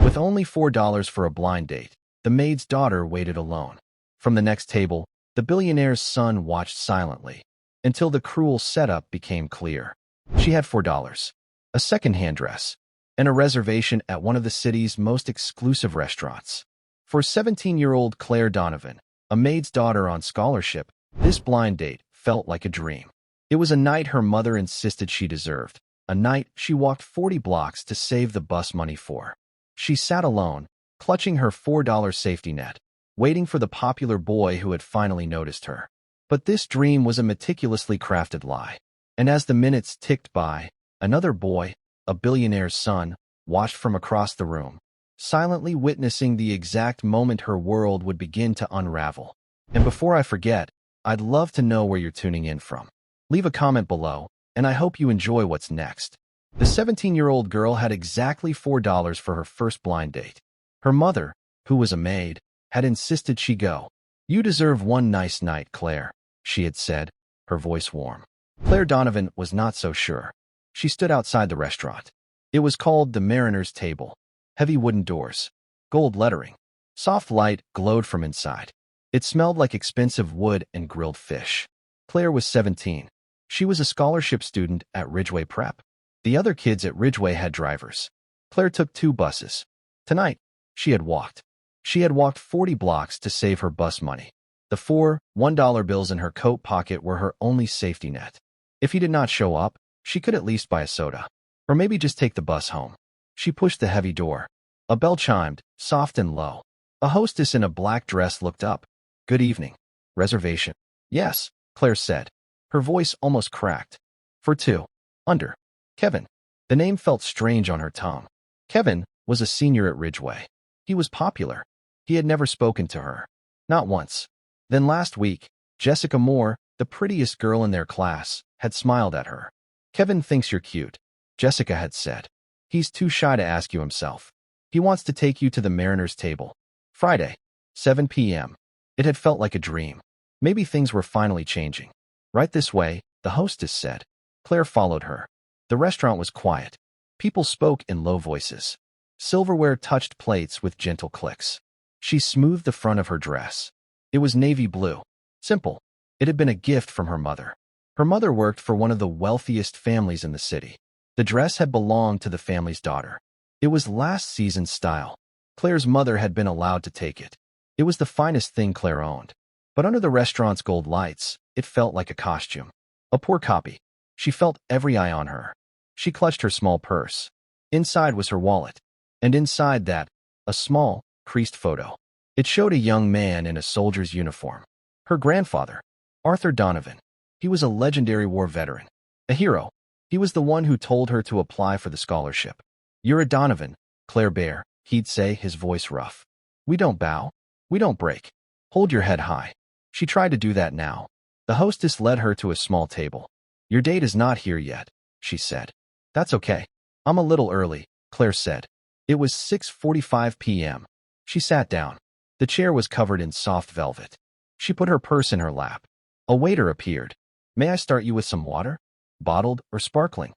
With only $4 for a blind date, the maid's daughter waited alone. From the next table, the billionaire's son watched silently, until the cruel setup became clear. She had $4, a second-hand dress, and a reservation at one of the city's most exclusive restaurants. For 17-year-old Claire Donovan, a maid's daughter on scholarship, this blind date felt like a dream. It was a night her mother insisted she deserved, a night she walked 40 blocks to save the bus money for. She sat alone, clutching her $4 safety net, waiting for the popular boy who had finally noticed her. But this dream was a meticulously crafted lie. And as the minutes ticked by, another boy, a billionaire's son, watched from across the room, silently witnessing the exact moment her world would begin to unravel. And before I forget, I'd love to know where you're tuning in from. Leave a comment below, and I hope you enjoy what's next. The 17-year-old girl had exactly $4 for her first blind date. Her mother, who was a maid, had insisted she go. "You deserve one nice night, Claire," she had said, her voice warm. Claire Donovan was not so sure. She stood outside the restaurant. It was called the Mariner's Table. Heavy wooden doors, gold lettering. Soft light glowed from inside. It smelled like expensive wood and grilled fish. Claire was 17. She was a scholarship student at Ridgeway Prep. The other kids at Ridgeway had drivers. Claire took 2 buses. Tonight, she had walked. She had walked 40 blocks to save her bus money. The 4 $1 bills in her coat pocket were her only safety net. If he did not show up, she could at least buy a soda. Or maybe just take the bus home. She pushed the heavy door. A bell chimed, soft and low. A hostess in a black dress looked up. "Good evening. Reservation?" "Yes," Claire said. Her voice almost cracked. "For 2. Under. Kevin." The name felt strange on her tongue. Kevin was a senior at Ridgeway. He was popular. He had never spoken to her. Not once. Then last week, Jessica Moore, the prettiest girl in their class, had smiled at her. "Kevin thinks you're cute," Jessica had said. "He's too shy to ask you himself. He wants to take you to the Mariner's Table. Friday, 7 p.m. It had felt like a dream. Maybe things were finally changing. "Right this way," the hostess said. Claire followed her. The restaurant was quiet. People spoke in low voices. Silverware touched plates with gentle clicks. She smoothed the front of her dress. It was navy blue. Simple. It had been a gift from her mother. Her mother worked for one of the wealthiest families in the city. The dress had belonged to the family's daughter. It was last season's style. Claire's mother had been allowed to take it. It was the finest thing Claire owned. But under the restaurant's gold lights, it felt like a costume. A poor copy. She felt every eye on her. She clutched her small purse. Inside was her wallet. And inside that, a small, creased photo. It showed a young man in a soldier's uniform. Her grandfather, Arthur Donovan. He was a legendary war veteran. A hero. He was the one who told her to apply for the scholarship. "You're a Donovan, Claire Bear," he'd say, his voice rough. "We don't bow. We don't break. Hold your head high." She tried to do that now. The hostess led her to a small table. "Your date is not here yet," she said. "That's okay. I'm a little early," Claire said. It was 6:45 p.m. She sat down. The chair was covered in soft velvet. She put her purse in her lap. A waiter appeared. "May I start you with some water? Bottled or sparkling?"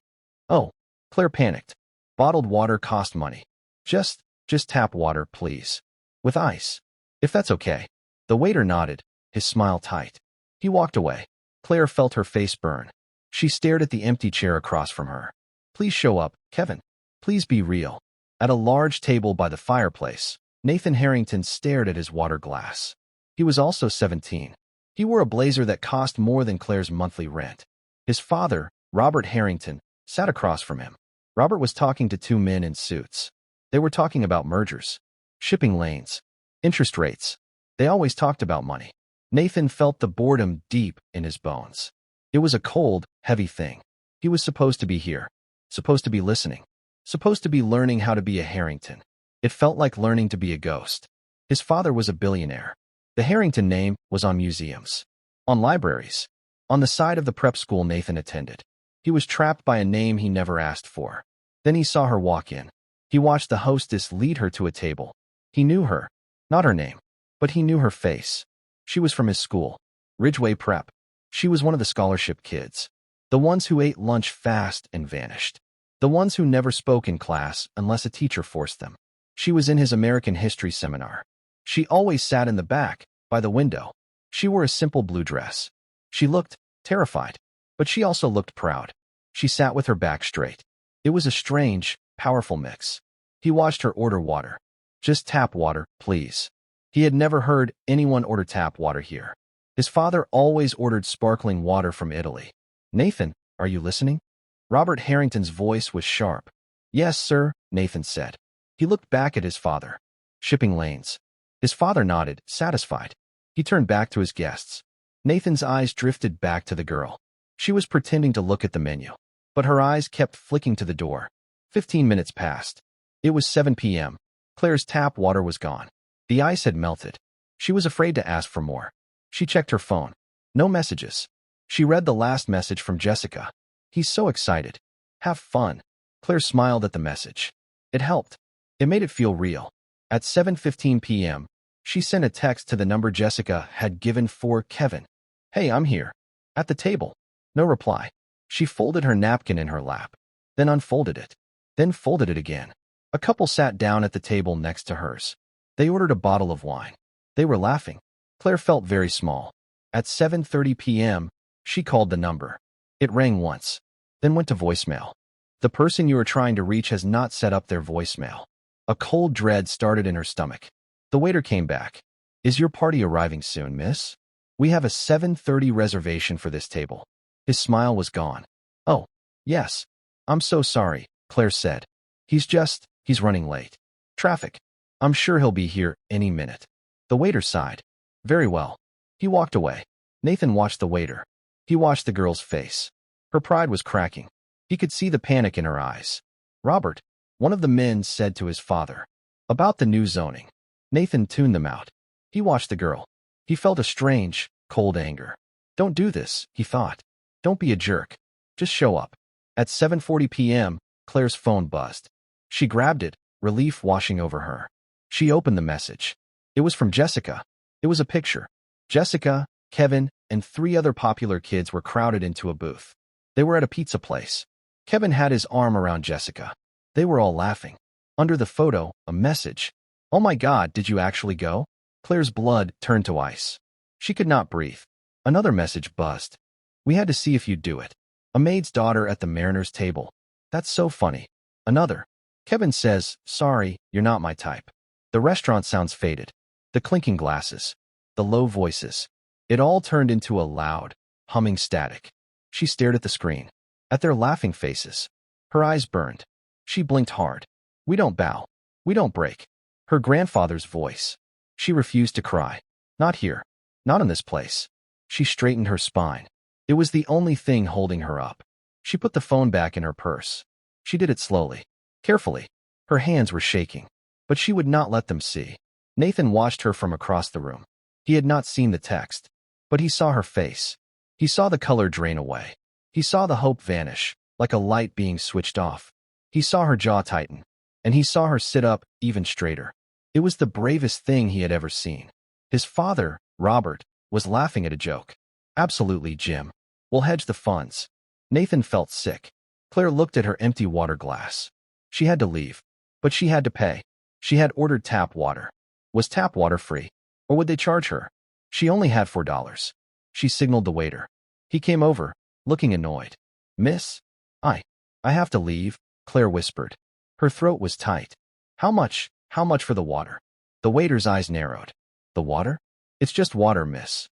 "Oh," Claire panicked. "Bottled water cost money. Just tap water, please. With ice. If that's okay." The waiter nodded, his smile tight. He walked away. Claire felt her face burn. She stared at the empty chair across from her. "Please show up, Kevin. Please be real." At a large table by the fireplace, Nathan Harrington stared at his water glass. He was also 17. He wore a blazer that cost more than Claire's monthly rent. His father, Robert Harrington, sat across from him. Robert was talking to 2 men in suits. They were talking about mergers, shipping lanes, interest rates. They always talked about money. Nathan felt the boredom deep in his bones. It was a cold, heavy thing. He was supposed to be here, supposed to be listening, supposed to be learning how to be a Harrington. It felt like learning to be a ghost. His father was a billionaire. The Harrington name was on museums, on libraries, on the side of the prep school Nathan attended. He was trapped by a name he never asked for. Then he saw her walk in. He watched the hostess lead her to a table. He knew her, not her name, but he knew her face. She was from his school, Ridgeway Prep. She was one of the scholarship kids, the ones who ate lunch fast and vanished, the ones who never spoke in class unless a teacher forced them. She was in his American history seminar. She always sat in the back, by the window. She wore a simple blue dress. She looked terrified, but she also looked proud. She sat with her back straight. It was a strange, powerful mix. He watched her order water. Just tap water, please. He had never heard anyone order tap water here. His father always ordered sparkling water from Italy. Nathan, are you listening? Robert Harrington's voice was sharp. Yes, sir, Nathan said. He looked back at his father. Shipping lanes. His father nodded, satisfied. He turned back to his guests. Nathan's eyes drifted back to the girl. She was pretending to look at the menu, but her eyes kept flicking to the door. 15 minutes passed. It was 7 p.m. Claire's tap water was gone. The ice had melted. She was afraid to ask for more. She checked her phone. No messages. She read the last message from Jessica. He's so excited. Have fun. Claire smiled at the message. It helped. It made it feel real. At 7:15 p.m., she sent a text to the number Jessica had given for Kevin. Hey, I'm here. At the table. No reply. She folded her napkin in her lap, then unfolded it, then folded it again. A couple sat down at the table next to hers. They ordered a bottle of wine. They were laughing. Claire felt very small. At 7:30 p.m., she called the number. It rang once, then went to voicemail. The person you are trying to reach has not set up their voicemail. A cold dread started in her stomach. The waiter came back. Is your party arriving soon, miss? We have a 7:30 reservation for this table. His smile was gone. Oh, yes. I'm so sorry, Claire said. He's running late. Traffic. I'm sure he'll be here any minute. The waiter sighed. Very well. He walked away. Nathan watched the waiter. He watched the girl's face. Her pride was cracking. He could see the panic in her eyes. Robert, one of the men said to his father. About the new zoning. Nathan tuned them out. He watched the girl. He felt a strange, cold anger. Don't do this, he thought. Don't be a jerk. Just show up. At 7:40 p.m., Claire's phone buzzed. She grabbed it, relief washing over her. She opened the message. It was from Jessica. It was a picture. Jessica, Kevin, and 3 other popular kids were crowded into a booth. They were at a pizza place. Kevin had his arm around Jessica. They were all laughing. Under the photo, a message. Oh my God, did you actually go? Claire's blood turned to ice. She could not breathe. Another message buzzed. We had to see if you'd do it. A maid's daughter at the mariner's table. That's so funny. Another. Kevin says, sorry, you're not my type. The restaurant sounds faded. The clinking glasses. The low voices. It all turned into a loud, humming static. She stared at the screen. At their laughing faces. Her eyes burned. She blinked hard. We don't bow. We don't break. Her grandfather's voice. She refused to cry. Not here. Not in this place. She straightened her spine. It was the only thing holding her up. She put the phone back in her purse. She did it slowly, carefully. Her hands were shaking, but she would not let them see. Nathan watched her from across the room. He had not seen the text, but he saw her face. He saw the color drain away. He saw the hope vanish, like a light being switched off. He saw her jaw tighten, and he saw her sit up even straighter. It was the bravest thing he had ever seen. His father, Robert, was laughing at a joke. Absolutely, Jim. We'll hedge the funds. Nathan felt sick. Claire looked at her empty water glass. She had to leave, but she had to pay. She had ordered tap water. Was tap water free, or would they charge her? She only had $4. She signaled the waiter. He came over, looking annoyed. Miss? I have to leave, Claire whispered. Her throat was tight. How much for the water? The waiter's eyes narrowed. The water? It's just water, miss.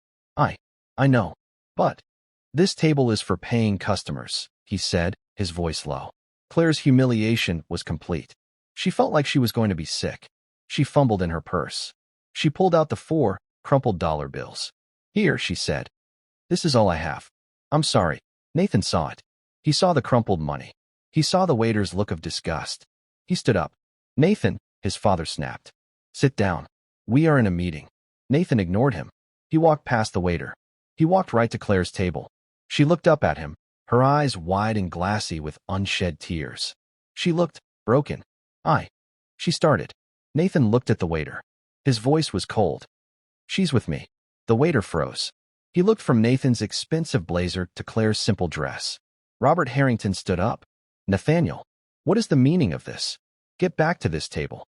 I know. But this table is for paying customers, he said, his voice low. Claire's humiliation was complete. She felt like she was going to be sick. She fumbled in her purse. She pulled out the 4 crumpled dollar bills. Here, she said. This is all I have. I'm sorry. Nathan saw it. He saw the crumpled money. He saw the waiter's look of disgust. He stood up. Nathan, his father snapped. Sit down. We are in a meeting. Nathan ignored him. He walked past the waiter. He walked right to Claire's table. She looked up at him, her eyes wide and glassy with unshed tears. She looked broken. She started. Nathan looked at the waiter. His voice was cold. She's with me. The waiter froze. He looked from Nathan's expensive blazer to Claire's simple dress. Robert Harrington stood up. Nathaniel, what is the meaning of this? Get back to this table.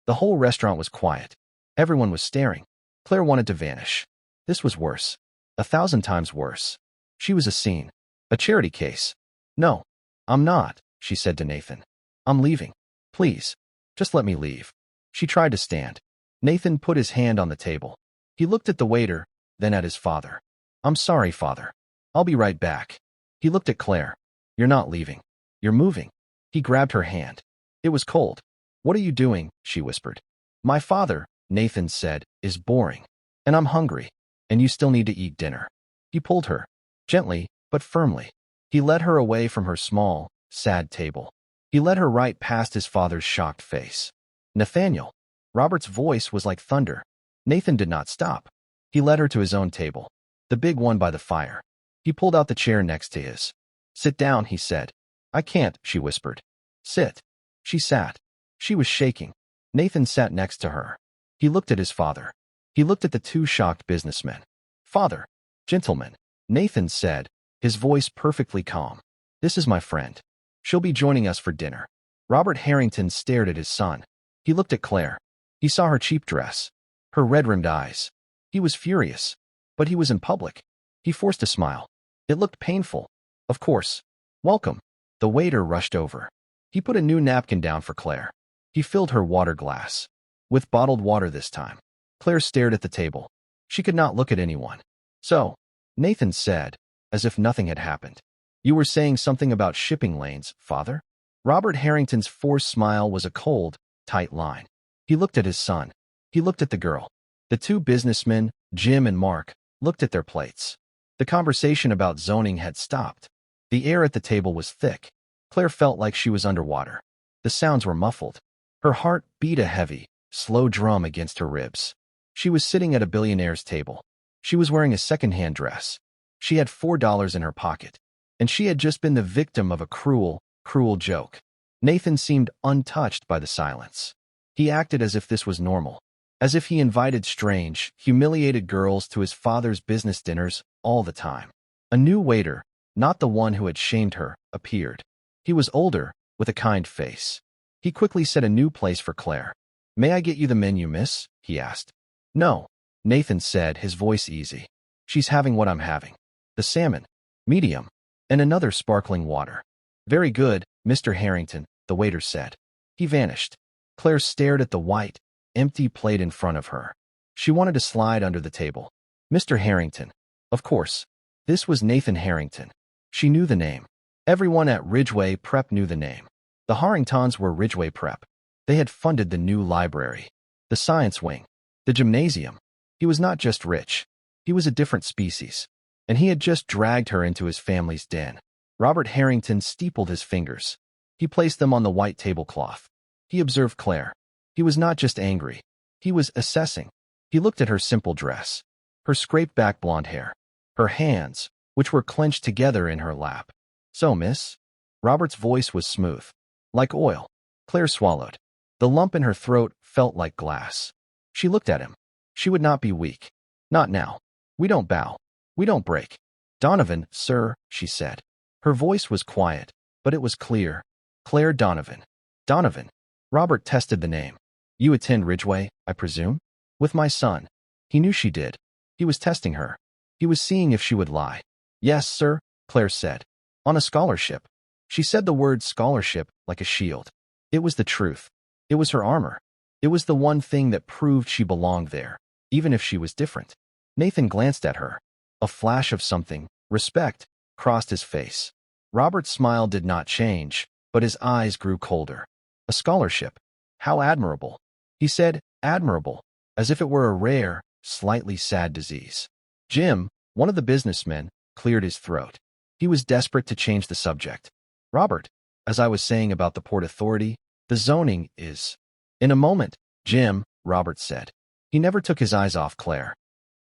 The whole restaurant was quiet. Everyone was staring. Claire wanted to vanish. This was worse. 1,000 times worse. She was a scene. A charity case. No, I'm not, she said to Nathan. I'm leaving. Please, just let me leave. She tried to stand. Nathan put his hand on the table. He looked at the waiter, then at his father. I'm sorry, father. I'll be right back. He looked at Claire. You're not leaving. You're moving. He grabbed her hand. It was cold. What are you doing? She whispered. My father, Nathan said, is boring. And I'm hungry. And you still need to eat dinner. He pulled her. Gently, but firmly. He led her away from her small, sad table. He led her right past his father's shocked face. Nathaniel. Robert's voice was like thunder. Nathan did not stop. He led her to his own table. The big one by the fire. He pulled out the chair next to his. Sit down, he said. I can't, she whispered. Sit. She sat. She was shaking. Nathan sat next to her. He looked at his father. He looked at the two shocked businessmen. Father. Gentlemen. Nathan said, his voice perfectly calm. This is my friend. She'll be joining us for dinner. Robert Harrington stared at his son. He looked at Claire. He saw her cheap dress. Her red-rimmed eyes. He was furious. But he was in public. He forced a smile. It looked painful. Of course. Welcome. The waiter rushed over. He put a new napkin down for Claire. He filled her water glass. With bottled water this time. Claire stared at the table. She could not look at anyone. So, Nathan said, as if nothing had happened. You were saying something about shipping lanes, father? Robert Harrington's forced smile was a cold, tight line. He looked at his son. He looked at the girl. The two businessmen, Jim and Mark, looked at their plates. The conversation about zoning had stopped. The air at the table was thick. Claire felt like she was underwater. The sounds were muffled. Her heart beat a heavy, slow drum against her ribs. She was sitting at a billionaire's table. She was wearing a second-hand dress. She had $4 in her pocket. And she had just been the victim of a cruel, cruel joke. Nathan seemed untouched by the silence. He acted as if this was normal. As if he invited strange, humiliated girls to his father's business dinners all the time. A new waiter, not the one who had shamed her, appeared. He was older, with a kind face. He quickly set a new place for Claire. May I get you the menu, miss? He asked. No, Nathan said, his voice easy. She's having what I'm having. The salmon. Medium. And another sparkling water. Very good, Mr. Harrington, the waiter said. He vanished. Claire stared at the white, empty plate in front of her. She wanted to slide under the table. Mr. Harrington. Of course. This was Nathan Harrington. She knew the name. Everyone at Ridgeway Prep knew the name. The Harringtons were Ridgeway Prep. They had funded the new library, the science wing, the gymnasium. He was not just rich. He was a different species. And he had just dragged her into his family's den. Robert Harrington steepled his fingers. He placed them on the white tablecloth. He observed Claire. He was not just angry. He was assessing. He looked at her simple dress, her scraped-back blonde hair, her hands, which were clenched together in her lap. So, miss? Robert's voice was smooth. Like oil. Claire swallowed. The lump in her throat felt like glass. She looked at him. She would not be weak. Not now. We don't bow. We don't break. Donovan, sir, she said. Her voice was quiet, but it was clear. Claire Donovan. Donovan. Robert tested the name. You attend Ridgeway, I presume? With my son. He knew she did. He was testing her. He was seeing if she would lie. Yes, sir, Claire said. On a scholarship. She said the word scholarship like a shield. It was the truth. It was her armor. It was the one thing that proved she belonged there, even if she was different. Nathan glanced at her. A flash of something, respect, crossed his face. Robert's smile did not change, but his eyes grew colder. A scholarship. How admirable. He said, admirable, as if it were a rare, slightly sad disease. Jim, one of the businessmen, cleared his throat. He was desperate to change the subject. Robert, as I was saying about the Port Authority, the zoning is... In a moment, Jim, Robert said. He never took his eyes off Claire.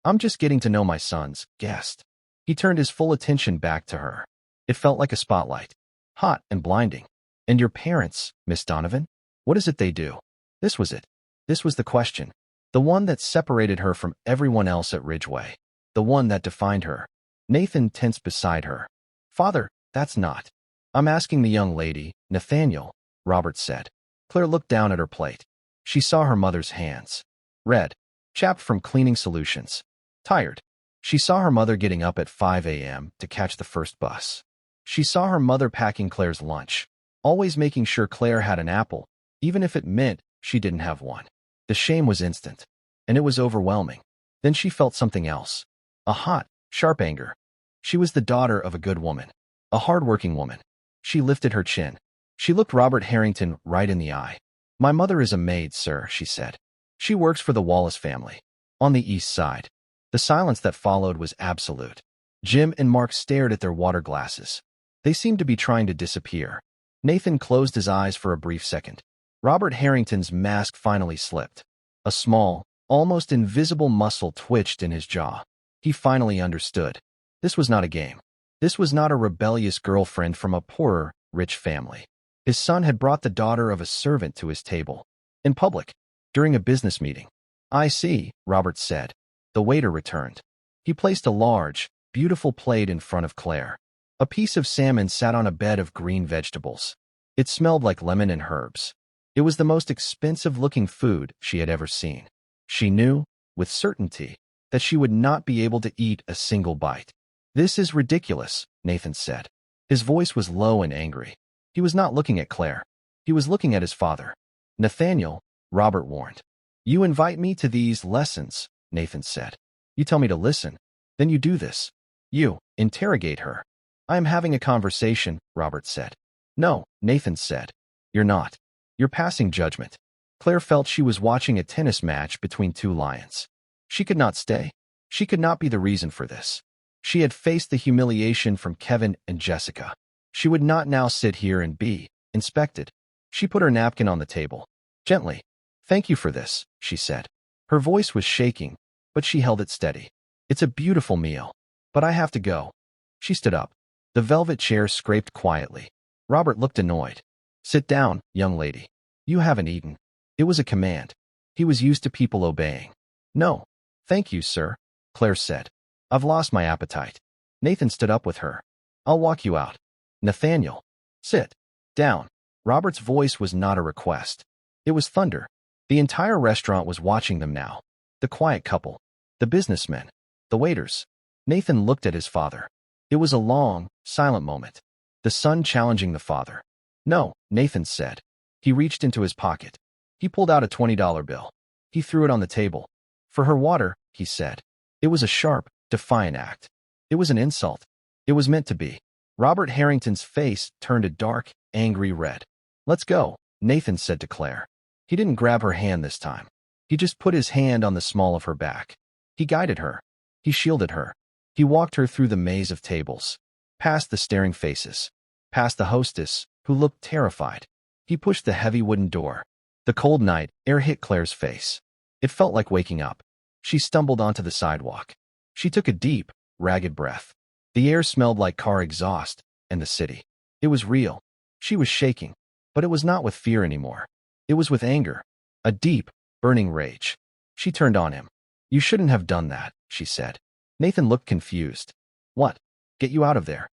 I'm just getting to know my son's guest. He turned his full attention back to her. It felt like a spotlight. Hot and blinding. And your parents, Miss Donovan? What is it they do? This was it. This was the question. The one that separated her from everyone else at Ridgeway. The one that defined her. Nathan tensed beside her. Father, that's not. I'm asking the young lady, Nathaniel, Robert said. Claire looked down at her plate. She saw her mother's hands. Red. Chapped from cleaning solutions. Tired. She saw her mother getting up at 5 a.m. to catch the first bus. She saw her mother packing Claire's lunch, always making sure Claire had an apple, even if it meant she didn't have one. The shame was instant, and it was overwhelming. Then she felt something else. A hot, sharp anger. She was the daughter of a good woman, a hard-working woman. She lifted her chin. She looked Robert Harrington right in the eye. "My mother is a maid, sir," she said. "She works for the Wallace family, on the East Side." The silence that followed was absolute. Jim and Mark stared at their water glasses. They seemed to be trying to disappear. Nathan closed his eyes for a brief second. Robert Harrington's mask finally slipped. A small, almost invisible muscle twitched in his jaw. He finally understood. This was not a game. This was not a rebellious girlfriend from a poorer, rich family. His son had brought the daughter of a servant to his table. In public, during a business meeting. "I see," Robert said. The waiter returned. He placed a large, beautiful plate in front of Claire. A piece of salmon sat on a bed of green vegetables. It smelled like lemon and herbs. It was the most expensive-looking food she had ever seen. She knew, with certainty, that she would not be able to eat a single bite. "This is ridiculous," Nathan said. His voice was low and angry. He was not looking at Claire. He was looking at his father. "Nathaniel," Robert warned. "You invite me to these lessons," Nathan said. "You tell me to listen. Then you do this. You interrogate her." "I am having a conversation," Robert said. "No," Nathan said. "You're not. You're passing judgment." Claire felt she was watching a tennis match between two lions. She could not stay. She could not be the reason for this. She had faced the humiliation from Kevin and Jessica. She would not now sit here and be inspected. She put her napkin on the table. Gently. "Thank you for this," she said. Her voice was shaking, but she held it steady. "It's a beautiful meal, but I have to go." She stood up. The velvet chair scraped quietly. Robert looked annoyed. "Sit down, young lady. You haven't eaten." It was a command. He was used to people obeying. "No, thank you, sir," Claire said. "I've lost my appetite." Nathan stood up with her. "I'll walk you out." "Nathaniel, sit down." Robert's voice was not a request. It was thunder. The entire restaurant was watching them now. The quiet couple, the businessmen, the waiters. Nathan looked at his father. It was a long, silent moment. The son challenging the father. "No," Nathan said. He reached into his pocket. He pulled out a $20 bill. He threw it on the table. "For her water," he said. It was a sharp, defiant act. It was an insult. It was meant to be. Robert Harrington's face turned a dark, angry red. "Let's go," Nathan said to Claire. He didn't grab her hand this time. He just put his hand on the small of her back. He guided her. He shielded her. He walked her through the maze of tables, past the staring faces, past the hostess, who looked terrified. He pushed the heavy wooden door. The cold night air hit Claire's face. It felt like waking up. She stumbled onto the sidewalk. She took a deep, ragged breath. The air smelled like car exhaust and the city. It was real. She was shaking, but it was not with fear anymore. It was with anger, a deep, burning rage. She turned on him. "You shouldn't have done that," she said. Nathan looked confused. "What? Get you out of there?"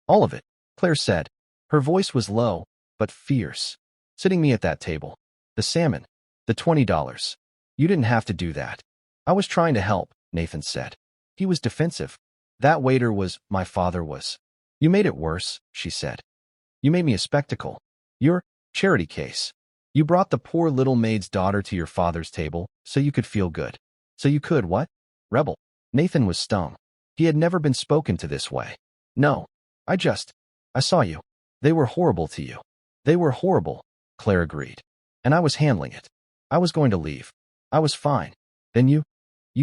"All of it," Claire said. Her voice was low, but fierce. "Sitting me at that table. The salmon. The $20. You didn't have to do that." "I was trying to help," Nathan said. He was defensive. "That waiter was, my father was." "You made it worse," she said. "You made me a spectacle. Your charity case. You brought the poor little maid's daughter to your father's table so you could feel good. So you could what? Rebel." Nathan was stung. He had never been spoken to this way. "No, I saw you. They were horrible to you." "They were horrible," Claire agreed. "And I was handling it. I was going to leave. I was fine. Then you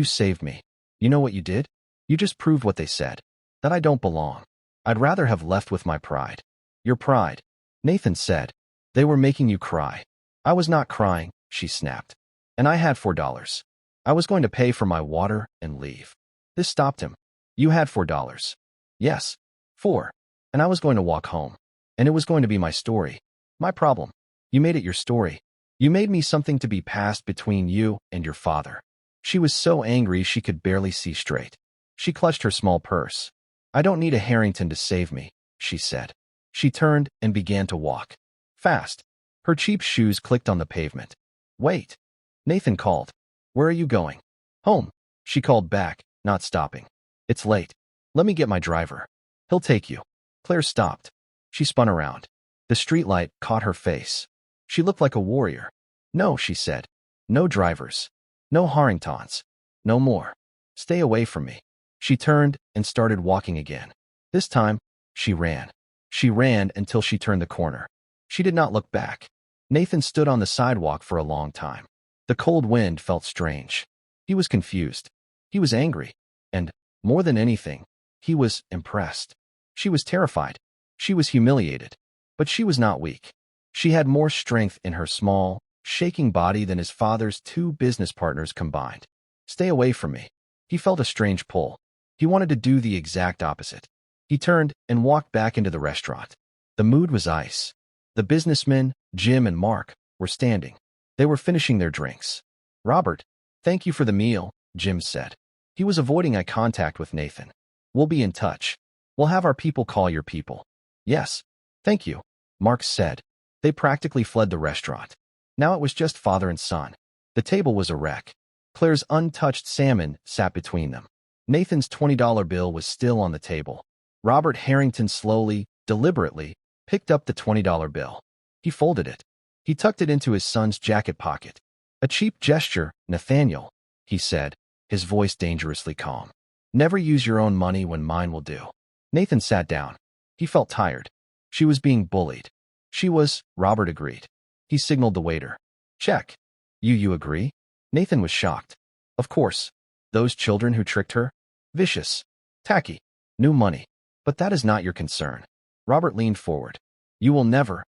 saved me. You know what you did? You just proved what they said, that I don't belong. I'd rather have left with my pride." "Your pride," Nathan said. "They were making you cry." "I was not crying," she snapped. "And I had $4. I was going to pay for my water and leave." This stopped him. "You had $4. "Yes, 4. And I was going to walk home. And it was going to be my story. My problem. You made it your story. You made me something to be passed between you and your father." She was so angry she could barely see straight. She clutched her small purse. "I don't need a Harrington to save me," she said. She turned and began to walk. Fast. Her cheap shoes clicked on the pavement. Wait. Nathan called. Where are you going? Home. She called back, not stopping. It's late. Let me get my driver. He'll take you. Claire stopped. She spun around. The streetlight caught her face. She looked like a warrior. No, she said. No drivers. No Harringtons. No more. Stay away from me. She turned and started walking again. This time, she ran. She ran until she turned the corner. She did not look back. Nathan stood on the sidewalk for a long time. The cold wind felt strange. He was confused. He was angry. And, more than anything, he was impressed. She was terrified. She was humiliated. But she was not weak. She had more strength in her small, shaking body than his father's 2 business partners combined. Stay away from me. He felt a strange pull. He wanted to do the exact opposite. He turned and walked back into the restaurant. The mood was ice. The businessmen, Jim and Mark, were standing. They were finishing their drinks. Robert, thank you for the meal, Jim said. He was avoiding eye contact with Nathan. We'll be in touch. We'll have our people call your people. Yes, thank you, Mark said. They practically fled the restaurant. Now it was just father and son. The table was a wreck. Claire's untouched salmon sat between them. Nathan's $20 bill was still on the table. Robert Harrington slowly, deliberately, picked up the $20 bill. He folded it. He tucked it into his son's jacket pocket. A cheap gesture, Nathaniel, he said, his voice dangerously calm. Never use your own money when mine will do. Nathan sat down. He felt tired. She was being bullied. She was, Robert agreed. He signaled the waiter. Check. You agree? Nathan was shocked. Of course. Those children who tricked her? Vicious. Tacky. New money. But that is not your concern. Robert leaned forward. You will never,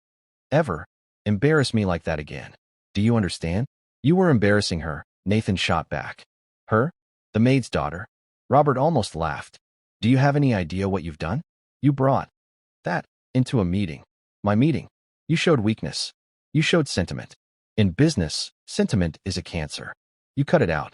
ever, embarrass me like that again. Do you understand? You were embarrassing her, Nathan shot back. Her? The maid's daughter? Robert almost laughed. Do you have any idea what you've done? You brought that into a meeting. My meeting. You showed weakness. You showed sentiment. In business, sentiment is a cancer. You cut it out.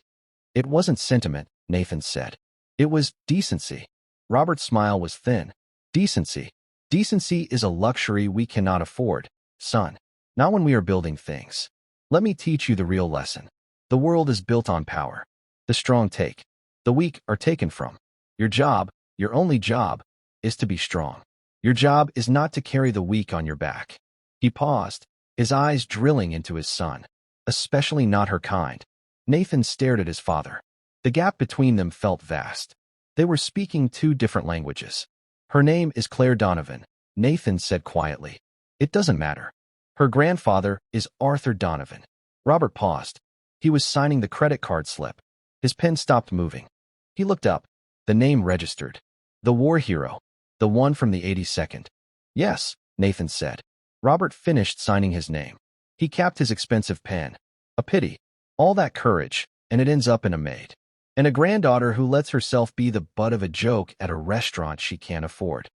It wasn't sentiment, Nathan said. It was decency. Robert's smile was thin. Decency. Decency is a luxury we cannot afford, son. Not when we are building things. Let me teach you the real lesson. The world is built on power. The strong take. The weak are taken from. Your job, your only job, is to be strong. Your job is not to carry the weak on your back. He paused, his eyes drilling into his son. Especially not her kind. Nathan stared at his father. The gap between them felt vast. They were speaking 2 different languages. Her name is Claire Donovan, Nathan said quietly. It doesn't matter. Her grandfather is Arthur Donovan. Robert paused. He was signing the credit card slip. His pen stopped moving. He looked up. The name registered. The war hero. The one from the 82nd. Yes, Nathan said. Robert finished signing his name. He capped his expensive pen. A pity. All that courage, and it ends up in a maid. And a granddaughter who lets herself be the butt of a joke at a restaurant she can't afford.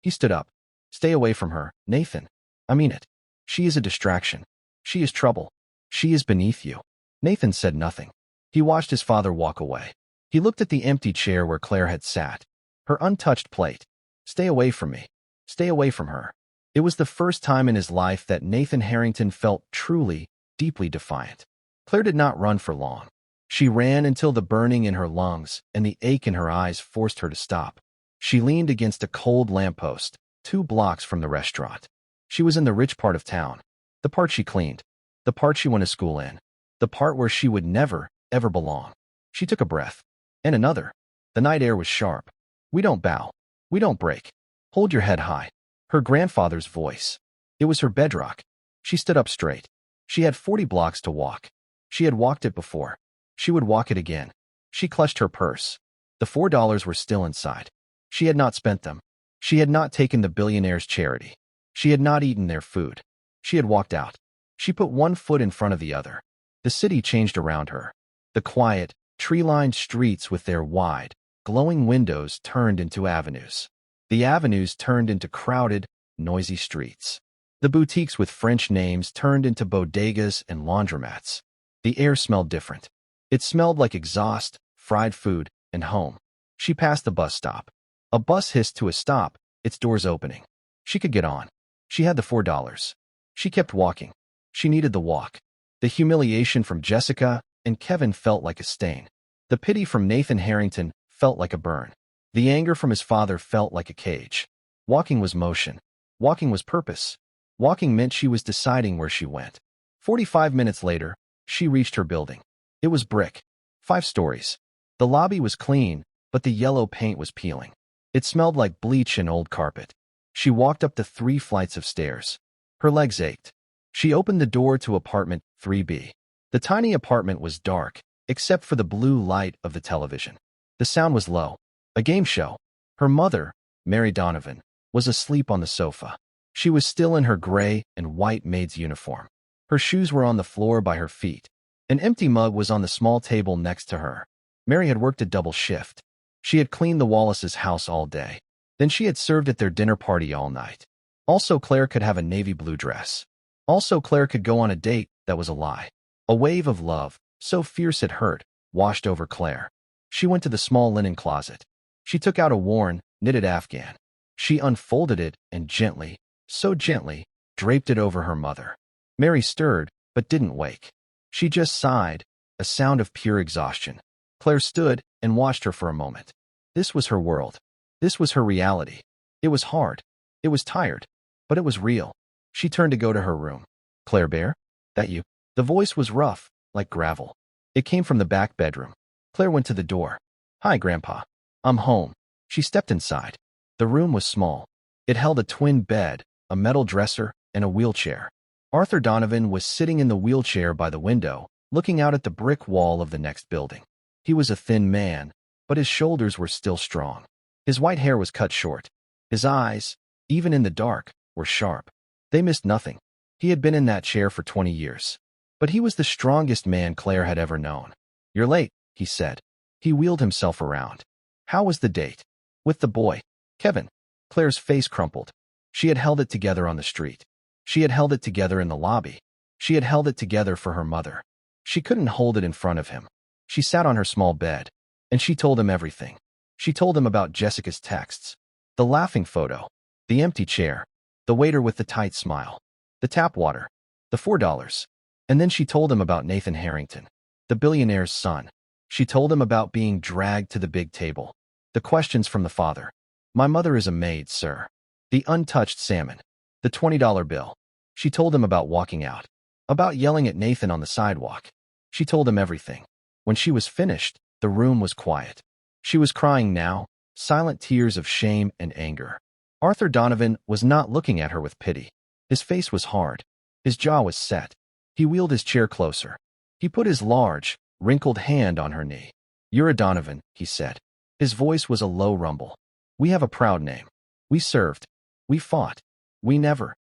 He stood up. Stay away from her, Nathan. I mean it. She is a distraction. She is trouble. She is beneath you. Nathan said nothing. He watched his father walk away. He looked at the empty chair where Claire had sat. Her untouched plate. Stay away from me. Stay away from her. It was the first time in his life that Nathan Harrington felt truly, deeply defiant. Claire did not run for long. She ran until the burning in her lungs and the ache in her eyes forced her to stop. She leaned against a cold lamppost, 2 blocks from the restaurant. She was in the rich part of town. The part she cleaned. The part she went to school in. The part where she would never, ever belong. She took a breath. And another. The night air was sharp. We don't bow. We don't break. Hold your head high. Her grandfather's voice. It was her bedrock. She stood up straight. She had 40 blocks to walk. She had walked it before. She would walk it again. She clutched her purse. The $4 were still inside. She had not spent them. She had not taken the Billionaire's charity. She had not eaten their food. She had walked out. She put one foot in front of the other. The city changed around her. The quiet, tree-lined streets with their wide, glowing windows turned into avenues. The avenues turned into crowded, noisy streets. The boutiques with French names turned into bodegas and laundromats. The air smelled different. It smelled like exhaust, fried food, and home. She passed the bus stop. A bus hissed to a stop, its doors opening. She could get on. She had the $4. She kept walking. She needed the walk. The humiliation from Jessica and Kevin felt like a stain. The pity from Nathan Harrington felt like a burn. The anger from his father felt like a cage. Walking was motion. Walking was purpose. Walking meant she was deciding where she went. 45 minutes later, she reached her building. It was brick. 5 stories. The lobby was clean, but the yellow paint was peeling. It smelled like bleach and old carpet. She walked up the 3 flights of stairs. Her legs ached. She opened the door to apartment 3B. The tiny apartment was dark, except for the blue light of the television. The sound was low. A game show. Her mother, Mary Donovan, was asleep on the sofa. She was still in her gray and white maid's uniform. Her shoes were on the floor by her feet. An empty mug was on the small table next to her. Mary had worked a double shift. She had cleaned the Wallace's house all day. Then she had served at their dinner party all night. Also, Claire could have a navy blue dress. Also, Claire could go on a date that was a lie. A wave of love, so fierce it hurt, washed over Claire. She went to the small linen closet. She took out a worn, knitted afghan. She unfolded it and gently, so gently, draped it over her mother. Mary stirred, but didn't wake. She just sighed, a sound of pure exhaustion. Claire stood and watched her for a moment. This was her world. This was her reality. It was hard. It was tired. But it was real. She turned to go to her room. Claire Bear? That you? The voice was rough, like gravel. It came from the back bedroom. Claire went to the door. Hi, Grandpa. I'm home. She stepped inside. The room was small. It held a twin bed, a metal dresser, and a wheelchair. Arthur Donovan was sitting in the wheelchair by the window, looking out at the brick wall of the next building. He was a thin man, but his shoulders were still strong. His white hair was cut short. His eyes, even in the dark, were sharp. They missed nothing. He had been in that chair for 20 years. But he was the strongest man Claire had ever known. You're late, he said. He wheeled himself around. How was the date? With the boy, Kevin. Claire's face crumpled. She had held it together on the street. She had held it together in the lobby. She had held it together for her mother. She couldn't hold it in front of him. She sat on her small bed, and she told him everything. She told him about Jessica's texts, the laughing photo, the empty chair, the waiter with the tight smile, the tap water, the $4. And then she told him about Nathan Harrington, the billionaire's son. She told him about being dragged to the big table, the questions from the father. My mother is a maid, sir. The untouched salmon, the $20 bill. She told him about walking out, about yelling at Nathan on the sidewalk. She told him everything. When she was finished, the room was quiet. She was crying now, silent tears of shame and anger. Arthur Donovan was not looking at her with pity. His face was hard. His jaw was set. He wheeled his chair closer. He put his large, wrinkled hand on her knee. You're a Donovan, he said. His voice was a low rumble. We have a proud name. We served. We fought. We never,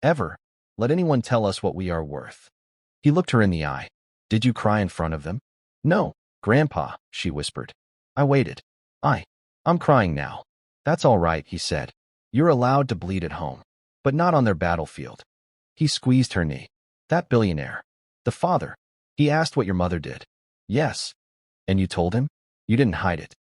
ever, let anyone tell us what we are worth. He looked her in the eye. Did you cry in front of them? No, Grandpa, she whispered. I waited. I'm crying now. That's all right, he said. You're allowed to bleed at home, but not on their battlefield. He squeezed her knee. That billionaire. The father. He asked what your mother did. Yes. And you told him? You didn't hide it.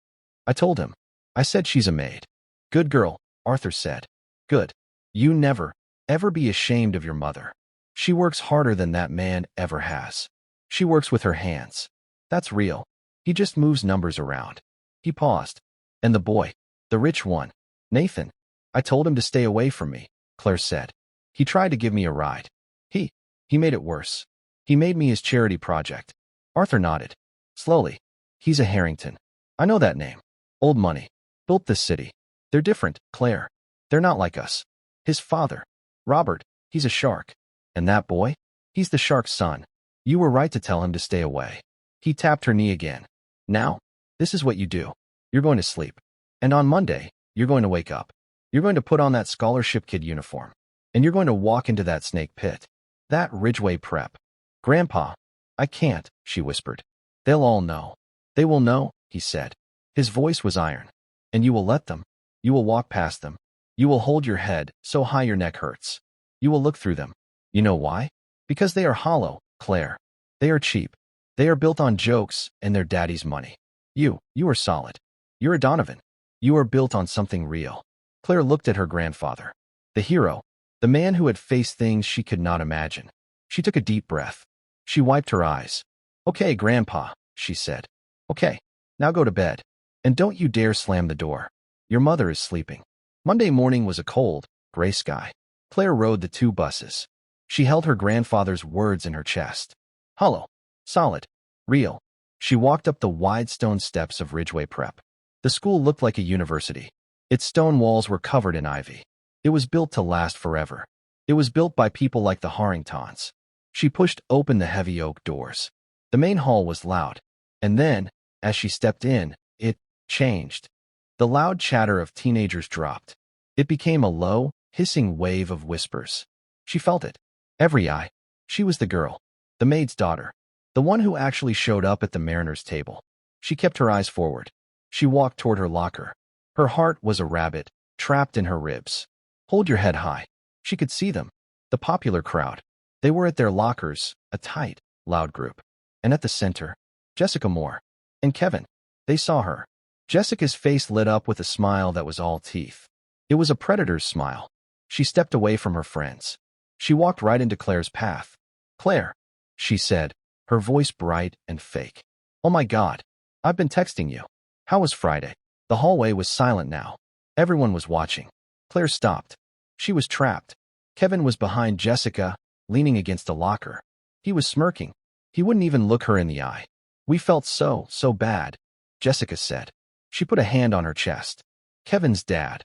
I told him. I said she's a maid. Good girl, Arthur said. Good. You never, ever be ashamed of your mother. She works harder than that man ever has. She works with her hands. That's real. He just moves numbers around. He paused. And the boy, the rich one, Nathan. I told him to stay away from me, Claire said. He tried to give me a ride. He made it worse. He made me his charity project. Arthur nodded. Slowly. He's a Harrington. I know that name. Old money. Built this city. They're different, Claire. They're not like us. His father, Robert, he's a shark. And that boy? He's the shark's son. You were right to tell him to stay away. He tapped her knee again. Now, this is what you do. You're going to sleep. And on Monday, you're going to wake up. You're going to put on that scholarship kid uniform. And you're going to walk into that snake pit. That Ridgeway prep. Grandpa, I can't, she whispered. They'll all know. They will know, he said. His voice was iron. And you will let them. You will walk past them. You will hold your head so high your neck hurts. You will look through them. You know why? Because they are hollow, Claire. They are cheap. They are built on jokes and their daddy's money. You are solid. You're a Donovan. You are built on something real. Claire looked at her grandfather. The hero. The man who had faced things she could not imagine. She took a deep breath. She wiped her eyes. Okay, Grandpa, she said. Okay, now go to bed. And don't you dare slam the door. Your mother is sleeping. Monday morning was a cold, gray sky. Claire rode the two buses. She held her grandfather's words in her chest. Hollow, solid, real. She walked up the wide stone steps of Ridgeway Prep. The school looked like a university. Its stone walls were covered in ivy. It was built to last forever. It was built by people like the Harringtons. She pushed open the heavy oak doors. The main hall was loud. And then, as she stepped in, it changed. The loud chatter of teenagers dropped. It became a low, hissing wave of whispers. She felt it. Every eye. She was the girl. The maid's daughter. The one who actually showed up at the mariner's table. She kept her eyes forward. She walked toward her locker. Her heart was a rabbit, trapped in her ribs. Hold your head high. She could see them. The popular crowd. They were at their lockers, a tight, loud group. And at the center, Jessica Moore. And Kevin. They saw her. Jessica's face lit up with a smile that was all teeth. It was a predator's smile. She stepped away from her friends. She walked right into Claire's path. Claire, she said, her voice bright and fake. Oh my God. I've been texting you. How was Friday? The hallway was silent now. Everyone was watching. Claire stopped. She was trapped. Kevin was behind Jessica, leaning against a locker. He was smirking. He wouldn't even look her in the eye. We felt so bad, Jessica said. She put a hand on her chest. Kevin's dad,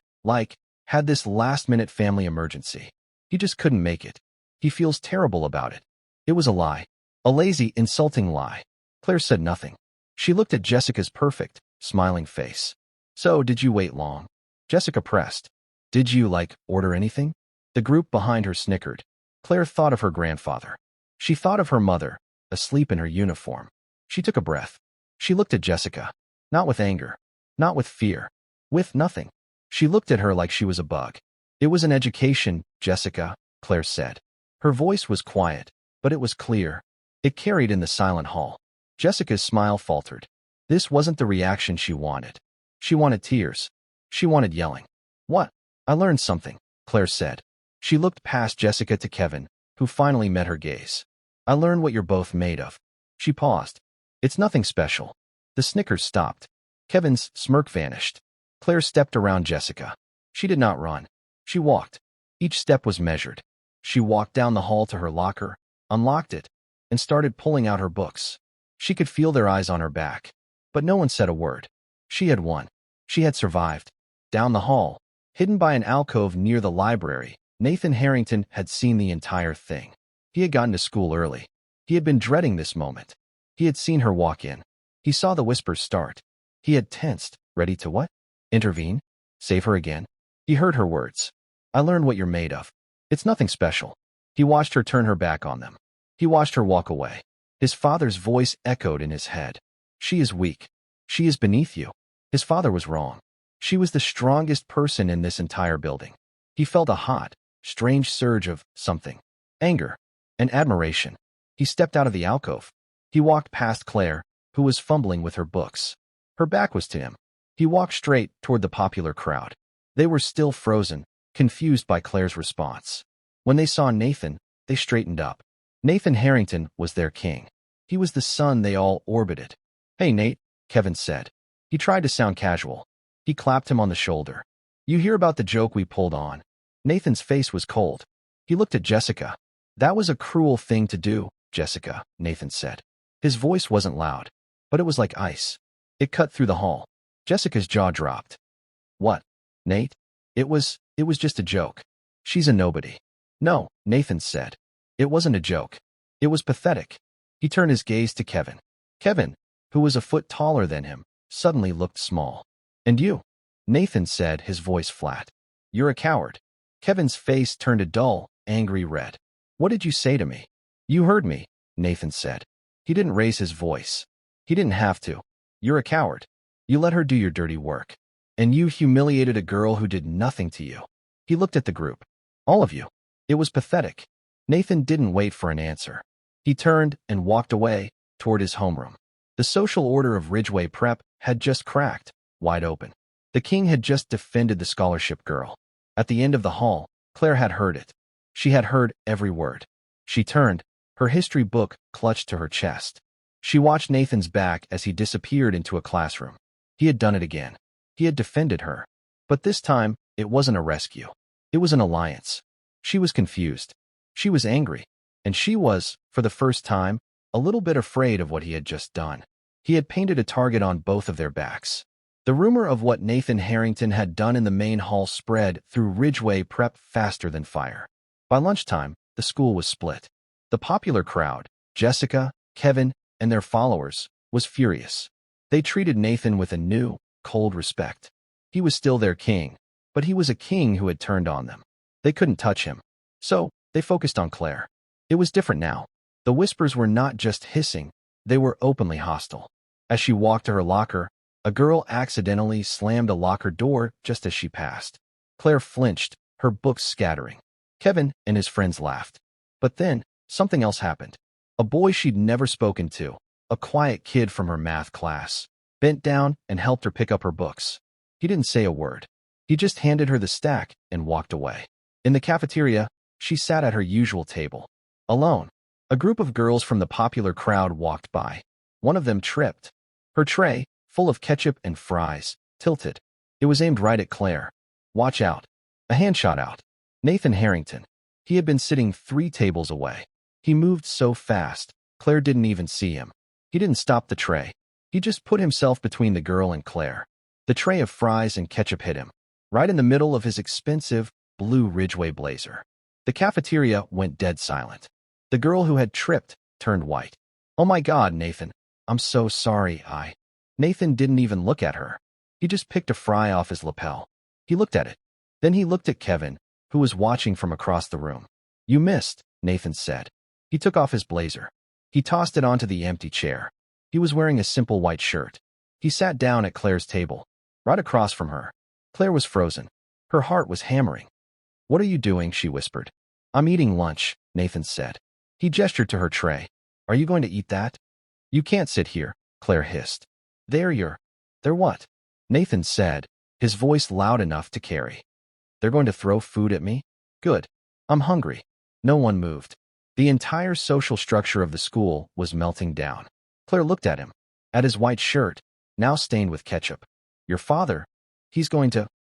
had this last-minute family emergency. He just couldn't make it. He feels terrible about it. It was a lie. A lazy, insulting lie. Claire said nothing. She looked at Jessica's perfect, smiling face. So, did you wait long? Jessica pressed. Did you, order anything? The group behind her snickered. Claire thought of her grandfather. She thought of her mother, asleep in her uniform. She took a breath. She looked at Jessica. Not with anger. Not with fear. With nothing. She looked at her like she was a bug. It was an education, Jessica, Claire said. Her voice was quiet, but it was clear. It carried in the silent hall. Jessica's smile faltered. This wasn't the reaction she wanted. She wanted tears. She wanted yelling. What? I learned something, Claire said. She looked past Jessica to Kevin, who finally met her gaze. I learned what you're both made of. She paused. It's nothing special. The snickers stopped. Kevin's smirk vanished. Claire stepped around Jessica. She did not run. She walked. Each step was measured. She walked down the hall to her locker, unlocked it, and started pulling out her books. She could feel their eyes on her back. But no one said a word. She had won. She had survived. Down the hall, hidden by an alcove near the library, Nathan Harrington had seen the entire thing. He had gotten to school early. He had been dreading this moment. He had seen her walk in. He saw the whispers start. He had tensed, ready to what? Intervene? Save her again? He heard her words. I learned what you're made of. It's nothing special. He watched her turn her back on them. He watched her walk away. His father's voice echoed in his head. She is weak. She is beneath you. His father was wrong. She was the strongest person in this entire building. He felt a hot, strange surge of something. Anger. And admiration. He stepped out of the alcove. He walked past Claire, who was fumbling with her books. Her back was to him. He walked straight toward the popular crowd. They were still frozen, confused by Claire's response. When they saw Nathan, they straightened up. Nathan Harrington was their king. He was the sun they all orbited. Hey, Nate, Kevin said. He tried to sound casual. He clapped him on the shoulder. You hear about the joke we pulled on? Nathan's face was cold. He looked at Jessica. That was a cruel thing to do, Jessica, Nathan said. His voice wasn't loud, but it was like ice. It cut through the hall. Jessica's jaw dropped. What? Nate? It was just a joke. She's a nobody. No, Nathan said. It wasn't a joke. It was pathetic. He turned his gaze to Kevin. Kevin, who was a foot taller than him, suddenly looked small. And you? Nathan said, his voice flat. You're a coward. Kevin's face turned a dull, angry red. What did you say to me? You heard me, Nathan said. He didn't raise his voice. He didn't have to. You're a coward. You let her do your dirty work. And you humiliated a girl who did nothing to you. He looked at the group. All of you. It was pathetic. Nathan didn't wait for an answer. He turned and walked away toward his homeroom. The social order of Ridgeway Prep had just cracked, wide open. The king had just defended the scholarship girl. At the end of the hall, Claire had heard it. She had heard every word. She turned, her history book clutched to her chest. She watched Nathan's back as he disappeared into a classroom. He had done it again. He had defended her. But this time, it wasn't a rescue. It was an alliance. She was confused. She was angry. And she was, for the first time, a little bit afraid of what he had just done. He had painted a target on both of their backs. The rumor of what Nathan Harrington had done in the main hall spread through Ridgeway Prep faster than fire. By lunchtime, the school was split. The popular crowd, Jessica, Kevin, and their followers, was furious. They treated Nathan with a new, cold respect. He was still their king, but he was a king who had turned on them. They couldn't touch him. So, they focused on Claire. It was different now. The whispers were not just hissing, they were openly hostile. As she walked to her locker, a girl accidentally slammed a locker door just as she passed. Claire flinched, her books scattering. Kevin and his friends laughed. But then, something else happened. A boy she'd never spoken to, a quiet kid from her math class, bent down and helped her pick up her books. He didn't say a word. He just handed her the stack and walked away. In the cafeteria, she sat at her usual table. Alone. A group of girls from the popular crowd walked by. One of them tripped. Her tray, full of ketchup and fries, tilted. It was aimed right at Claire. Watch out. A hand shot out. Nathan Harrington. He had been sitting 3 tables away. He moved so fast, Claire didn't even see him. He didn't stop the tray. He just put himself between the girl and Claire. The tray of fries and ketchup hit him, right in the middle of his expensive, blue Ridgeway blazer. The cafeteria went dead silent. The girl who had tripped turned white. Oh my God, Nathan. I'm so sorry, Nathan didn't even look at her. He just picked a fry off his lapel. He looked at it. Then he looked at Kevin, who was watching from across the room. You missed, Nathan said. He took off his blazer. He tossed it onto the empty chair. He was wearing a simple white shirt. He sat down at Claire's table, right across from her. Claire was frozen. Her heart was hammering. What are you doing? She whispered. I'm eating lunch, Nathan said. He gestured to her tray. Are you going to eat that? You can't sit here, Claire hissed. They're what? Nathan said, his voice loud enough to carry. They're going to throw food at me? Good. I'm hungry. No one moved. The entire social structure of the school was melting down. Claire looked at him, at his white shirt, now stained with ketchup. Your father?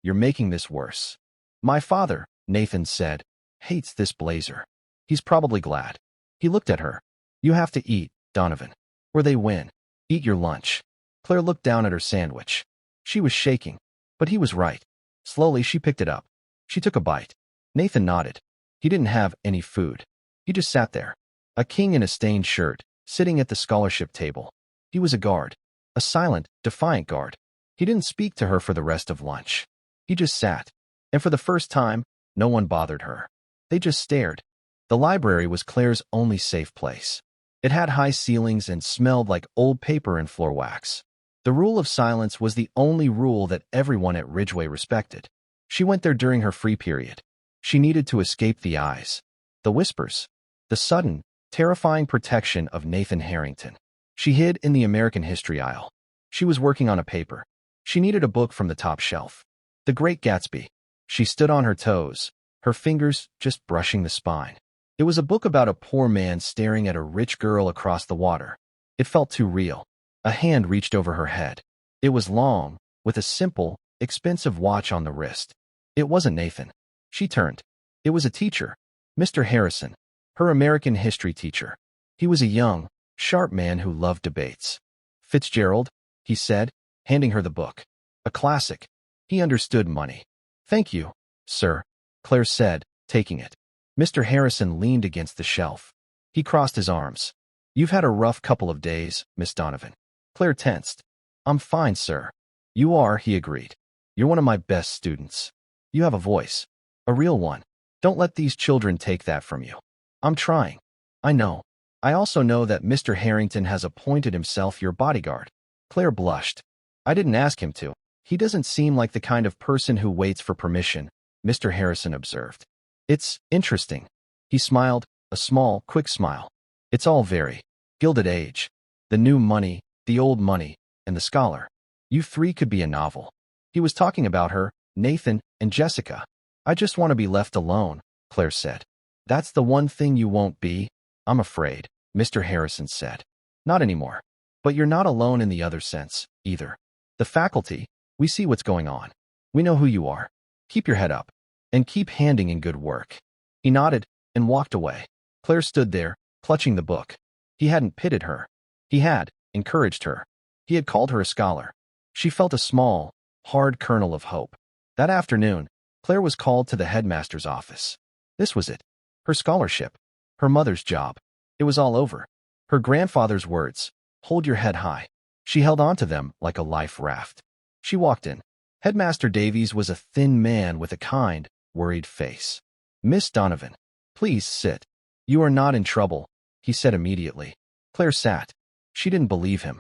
You're making this worse. My father, Nathan said, hates this blazer. He's probably glad. He looked at her. You have to eat, Donovan, or they win. Eat your lunch. Claire looked down at her sandwich. She was shaking, but he was right. Slowly, she picked it up. She took a bite. Nathan nodded. He didn't have any food. He just sat there, a king in a stained shirt, sitting at the scholarship table. He was a guard, a silent, defiant guard. He didn't speak to her for the rest of lunch. He just sat, and for the first time, no one bothered her. They just stared. The library was Claire's only safe place. It had high ceilings and smelled like old paper and floor wax. The rule of silence was the only rule that everyone at Ridgeway respected. She went there during her free period. She needed to escape the eyes, the whispers, the sudden, terrifying protection of Nathan Harrington. She hid in the American history aisle. She was working on a paper. She needed a book from the top shelf. The Great Gatsby. She stood on her toes, her fingers just brushing the spine. It was a book about a poor man staring at a rich girl across the water. It felt too real. A hand reached over her head. It was long, with a simple, expensive watch on the wrist. It wasn't Nathan. She turned. It was a teacher, Mr. Harrison, her American history teacher. He was a young, sharp man who loved debates. Fitzgerald, he said, handing her the book. A classic. He understood money. Thank you, sir, Claire said, taking it. Mr. Harrison leaned against the shelf. He crossed his arms. You've had a rough couple of days, Miss Donovan. Claire tensed. I'm fine, sir. You are, he agreed. You're one of my best students. You have a voice. A real one. Don't let these children take that from you. I'm trying. I know. I also know that Mr. Harrington has appointed himself your bodyguard. Claire blushed. I didn't ask him to. He doesn't seem like the kind of person who waits for permission, Mr. Harrison observed. It's interesting. He smiled, a small, quick smile. It's all very Gilded Age. The new money, the old money, and the scholar. You 3 could be a novel. He was talking about her, Nathan, and Jessica. I just want to be left alone, Claire said. That's the one thing you won't be? I'm afraid, Mr. Harrison said. Not anymore. But you're not alone in the other sense, either. The faculty, we see what's going on. We know who you are. Keep your head up. And keep handing in good work. He nodded and walked away. Claire stood there, clutching the book. He hadn't pitied her. He had encouraged her. He had called her a scholar. She felt a small, hard kernel of hope. That afternoon, Claire was called to the headmaster's office. This was it. Her scholarship. Her mother's job. It was all over. Her grandfather's words, hold your head high. She held on to them like a life raft. She walked in. Headmaster Davies was a thin man with a kind, worried face. Miss Donovan, please sit. You are not in trouble, he said immediately. Claire sat. She didn't believe him.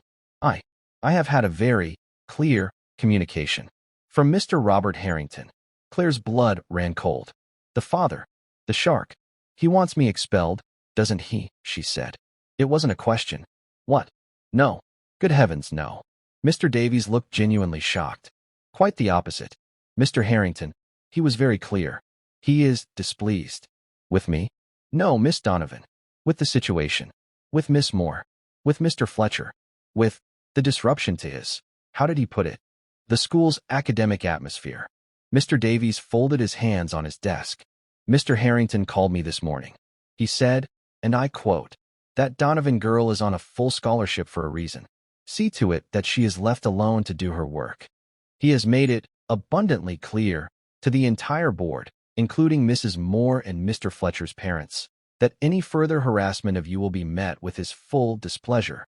I have had a very clear communication from Mr. Robert Harrington. Claire's blood ran cold. The father, the shark. He wants me expelled, doesn't he? She said. It wasn't a question. What? No. Good heavens, no. Mr. Davies looked genuinely shocked. Quite the opposite. Mr. Harrington, he was very clear. He is displeased. With me? No, Miss Donovan. With the situation. With Miss Moore. With Mr. Fletcher. With the disruption to his, how did he put it? The school's academic atmosphere. Mr. Davies folded his hands on his desk. Mr. Harrington called me this morning. He said, and I quote, that Donovan girl is on a full scholarship for a reason. See to it that she is left alone to do her work. He has made it abundantly clear to the entire board, including Mrs. Moore and Mr. Fletcher's parents, that any further harassment of you will be met with his full displeasure.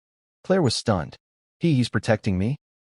Claire was stunned. He's protecting me?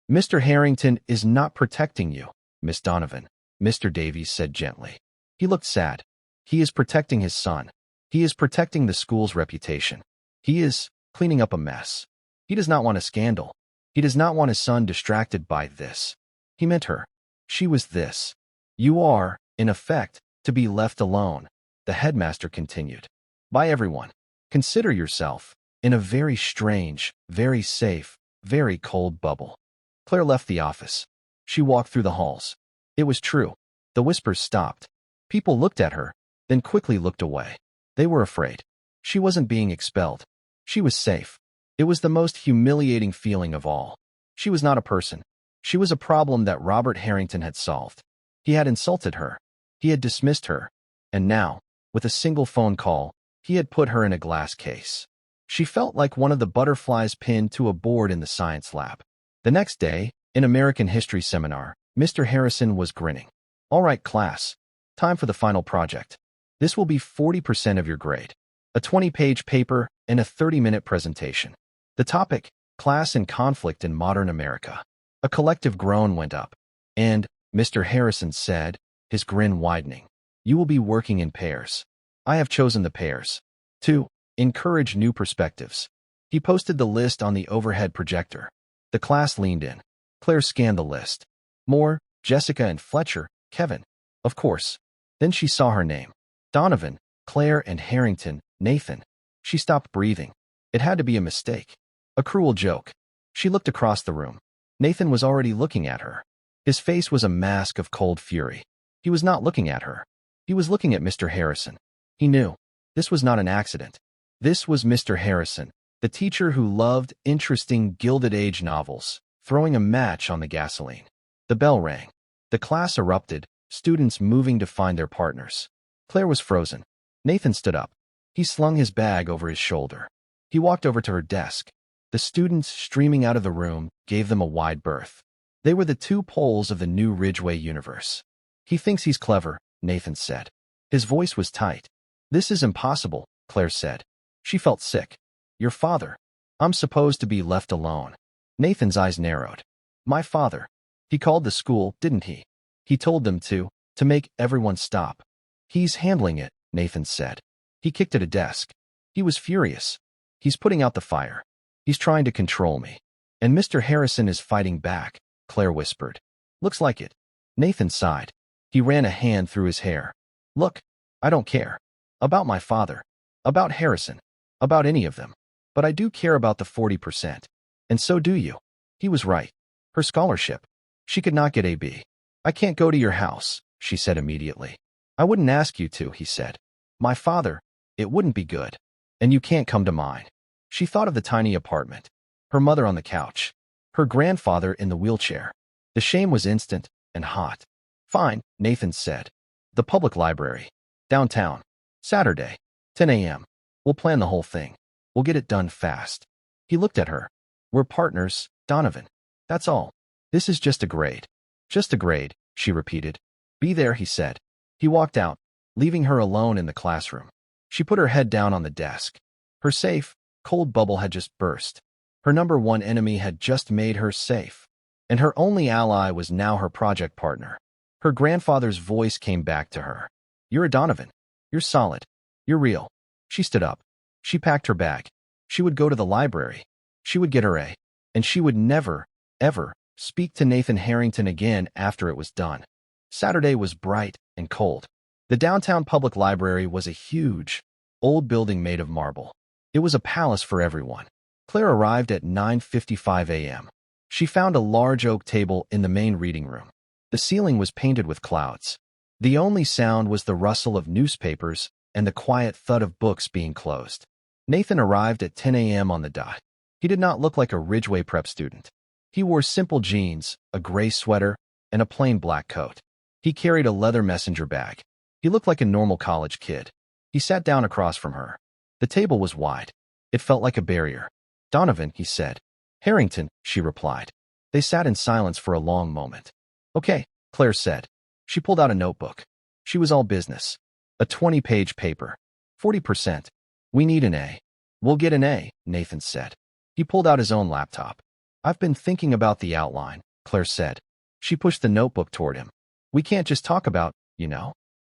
Mr. Harrington is not protecting you, Miss Donovan, Mr. Davies said gently. He looked sad. He is protecting his son. He is protecting the school's reputation. He is cleaning up a mess. He does not want a scandal. He does not want his son distracted by this. He meant her. She was this. You are, in effect, to be left alone, the headmaster continued. By everyone. Consider yourself in a very strange, very safe, very cold bubble. Claire left the office. She walked through the halls. It was true. The whispers stopped. People looked at her, then quickly looked away. They were afraid. She wasn't being expelled. She was safe. It was the most humiliating feeling of all. She was not a person. She was a problem that Robert Harrington had solved. He had insulted her. He had dismissed her. And now, with a single phone call, he had put her in a glass case. She felt like one of the butterflies pinned to a board in the science lab. The next day, in American history seminar, Mr. Harrison was grinning. All right, class. Time for the final project. This will be 40% of your grade. A 20-page paper and a 30-minute presentation. The topic, Class and Conflict in Modern America. A collective groan went up. And, Mr. Harrison said, his grin widening, you will be working in pairs. I have chosen the pairs. 2. Encourage new perspectives. He posted the list on the overhead projector. The class leaned in. Claire scanned the list. Moore, Jessica and Fletcher, Kevin. Of course. Then she saw her name. Donovan, Claire and Harrington, Nathan. She stopped breathing. It had to be a mistake. A cruel joke. She looked across the room. Nathan was already looking at her. His face was a mask of cold fury. He was not looking at her. He was looking at Mr. Harrison. He knew. This was not an accident. This was Mr. Harrison, the teacher who loved interesting Gilded Age novels, throwing a match on the gasoline. The bell rang. The class erupted, students moving to find their partners. Claire was frozen. Nathan stood up. He slung his bag over his shoulder. He walked over to her desk. The students streaming out of the room gave them a wide berth. They were the two poles of the new Ridgeway universe. He thinks he's clever, Nathan said. His voice was tight. This is impossible, Claire said. She felt sick. Your father. I'm supposed to be left alone. Nathan's eyes narrowed. My father. He called the school, didn't he? He told them to make everyone stop. He's handling it, Nathan said. He kicked at a desk. He was furious. He's putting out the fire. He's trying to control me. And Mr. Harrison is fighting back, Claire whispered. Looks like it. Nathan sighed. He ran a hand through his hair. Look, I don't care. About my father. About Harrison. About any of them. But I do care about the 40%. And so do you. He was right. Her scholarship. She could not get a B. I can't go to your house, she said immediately. I wouldn't ask you to, he said. My father, it wouldn't be good. And you can't come to mine. She thought of the tiny apartment, her mother on the couch, her grandfather in the wheelchair. The shame was instant and hot. Fine, Nathan said. The public library. Downtown. Saturday. 10 a.m. We'll plan the whole thing. We'll get it done fast. He looked at her. We're partners, Donovan. That's all. This is just a grade. Just a grade, she repeated. Be there, he said. He walked out, leaving her alone in the classroom. She put her head down on the desk. Her safe, cold bubble had just burst. Her number one enemy had just made her safe. And her only ally was now her project partner. Her grandfather's voice came back to her. You're a Donovan. You're solid. You're real. She stood up. She packed her bag. She would go to the library. She would get her A. And she would never, ever speak to Nathan Harrington again after it was done. Saturday was bright and cold. The downtown public library was a huge, old building made of marble. It was a palace for everyone. Claire arrived at 9:55 a.m. She found a large oak table in the main reading room. The ceiling was painted with clouds. The only sound was the rustle of newspapers and the quiet thud of books being closed. Nathan arrived at 10 a.m. on the dot. He did not look like a Ridgeway prep student. He wore simple jeans, a gray sweater, and a plain black coat. He carried a leather messenger bag. He looked like a normal college kid. He sat down across from her. The table was wide. It felt like a barrier. Donovan, he said. Harrington, she replied. They sat in silence for a long moment. Okay, Claire said. She pulled out a notebook. She was all business. A 20-page paper. 40%. We need an A. We'll get an A, Nathan said. He pulled out his own laptop. I've been thinking about the outline, Claire said. She pushed the notebook toward him. We can't just talk about,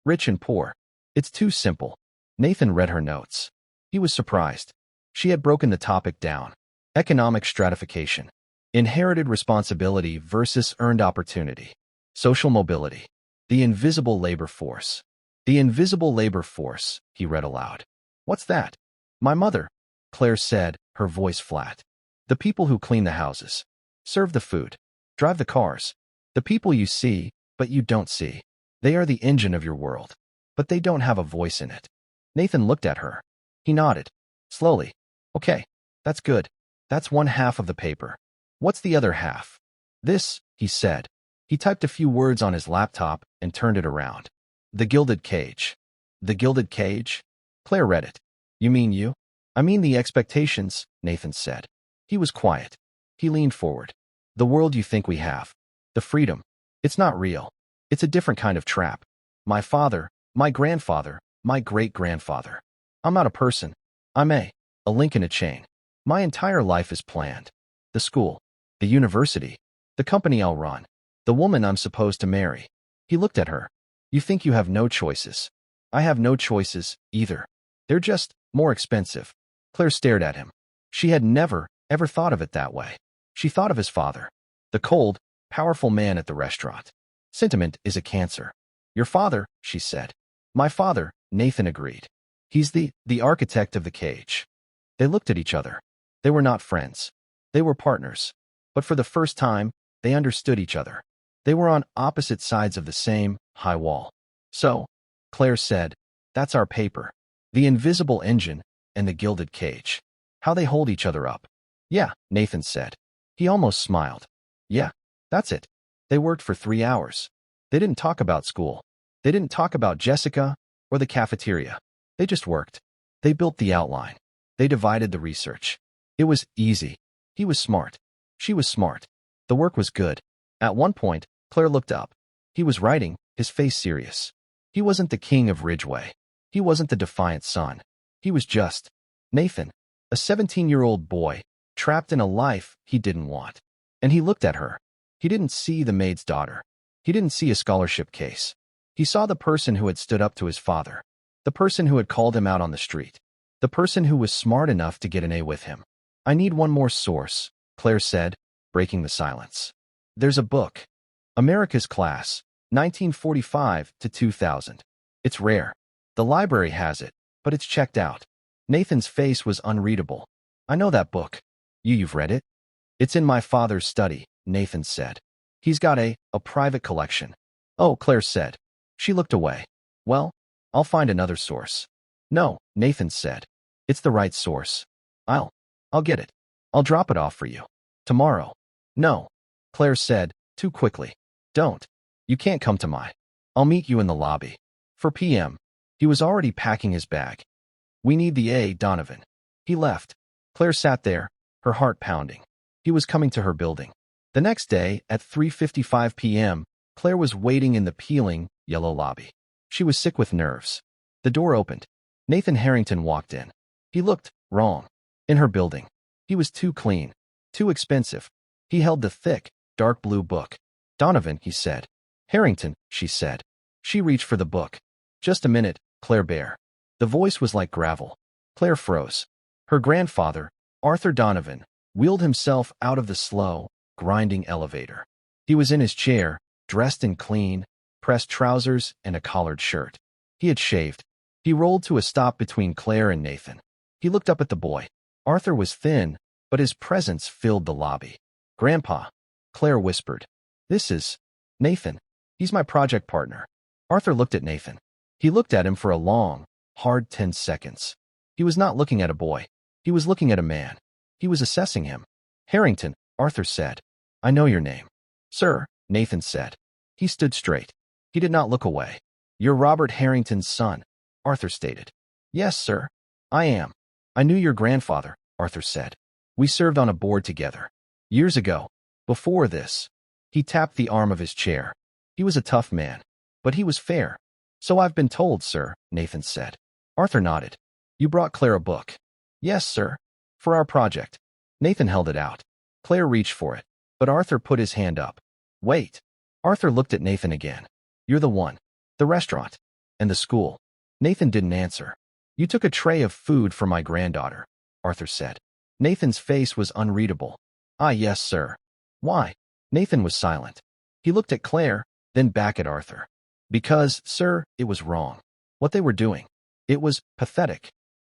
rich and poor. It's too simple. Nathan read her notes. He was surprised. She had broken the topic down. Economic stratification. Inherited responsibility versus earned opportunity. Social mobility. The invisible labor force. The invisible labor force, he read aloud. What's that? My mother, Claire said, her voice flat. The people who clean the houses, serve the food, drive the cars. The people you see, but you don't see. They are the engine of your world, but they don't have a voice in it. Nathan looked at her. He nodded. Slowly. Okay, that's good. That's one half of the paper. What's the other half? This, he said. He typed a few words on his laptop and turned it around. The Gilded Cage. The Gilded Cage? Claire read it. You mean you? I mean the expectations, Nathan said. He was quiet. He leaned forward. The world you think we have. The freedom. It's not real. It's a different kind of trap. My father, my grandfather, my great-grandfather. I'm not a person. I'm a link in a chain. My entire life is planned. The school, the university, the company I'll run, the woman I'm supposed to marry. He looked at her. You think you have no choices. I have no choices, either. They're just more expensive. Claire stared at him. She had never, ever thought of it that way. She thought of his father, the cold, powerful man at the restaurant. Sentiment is a cancer. Your father, she said. My father, Nathan agreed. He's the architect of the cage. They looked at each other. They were not friends. They were partners. But for the first time, they understood each other. They were on opposite sides of the same high wall. So, Claire said, that's our paper. The invisible engine and the gilded cage. How they hold each other up. Yeah, Nathan said. He almost smiled. Yeah, that's it. They worked for 3 hours. They didn't talk about school. They didn't talk about Jessica or the cafeteria. They just worked. They built the outline. They divided the research. It was easy. He was smart. She was smart. The work was good. At one point, Claire looked up. He was writing, his face serious. He wasn't the king of Ridgeway. He wasn't the defiant son. He was just Nathan, a 17-year-old boy, trapped in a life he didn't want. And he looked at her. He didn't see the maid's daughter. He didn't see a scholarship case. He saw the person who had stood up to his father, the person who had called him out on the street, the person who was smart enough to get an A with him. I need one more source, Claire said, breaking the silence. There's a book. America's Class, 1945 to 2000. It's rare. The library has it, but it's checked out. Nathan's face was unreadable. I know that book. You've read it? It's in my father's study, Nathan said. He's got a private collection. Oh, Claire said. She looked away. Well, I'll find another source. No, Nathan said. It's the right source. I'll get it. I'll drop it off for you. Tomorrow. No, Claire said, too quickly. Don't. You can't come to my. I'll meet you in the lobby. 4 p.m. He was already packing his bag. We need the A. Donovan. He left. Claire sat there, her heart pounding. He was coming to her building. The next day, at 3:55 p.m., Claire was waiting in the peeling, yellow lobby. She was sick with nerves. The door opened. Nathan Harrington walked in. He looked wrong. In her building. He was too clean. Too expensive. He held the thick, dark blue book. Donovan, he said. Harrington, she said. She reached for the book. Just a minute, Claire Bear. The voice was like gravel. Claire froze. Her grandfather, Arthur Donovan, wheeled himself out of the slow, grinding elevator. He was in his chair, dressed in clean, pressed trousers and a collared shirt. He had shaved. He rolled to a stop between Claire and Nathan. He looked up at the boy. Arthur was thin, but his presence filled the lobby. Grandpa, Claire whispered. This is Nathan. He's my project partner. Arthur looked at Nathan. He looked at him for a long, hard 10 seconds. He was not looking at a boy. He was looking at a man. He was assessing him. Harrington, Arthur said. I know your name. Sir, Nathan said. He stood straight. He did not look away. You're Robert Harrington's son, Arthur stated. Yes, sir. I am. I knew your grandfather, Arthur said. We served on a board together. Years ago. Before this. He tapped the arm of his chair. He was a tough man. But he was fair. So I've been told, sir, Nathan said. Arthur nodded. You brought Claire a book. Yes, sir. For our project. Nathan held it out. Claire reached for it. But Arthur put his hand up. Wait. Arthur looked at Nathan again. You're the one. The restaurant. And the school. Nathan didn't answer. You took a tray of food for my granddaughter, Arthur said. Nathan's face was unreadable. Ah, yes, sir. Why? Nathan was silent. He looked at Claire, then back at Arthur. Because, sir, it was wrong. What they were doing. It was pathetic.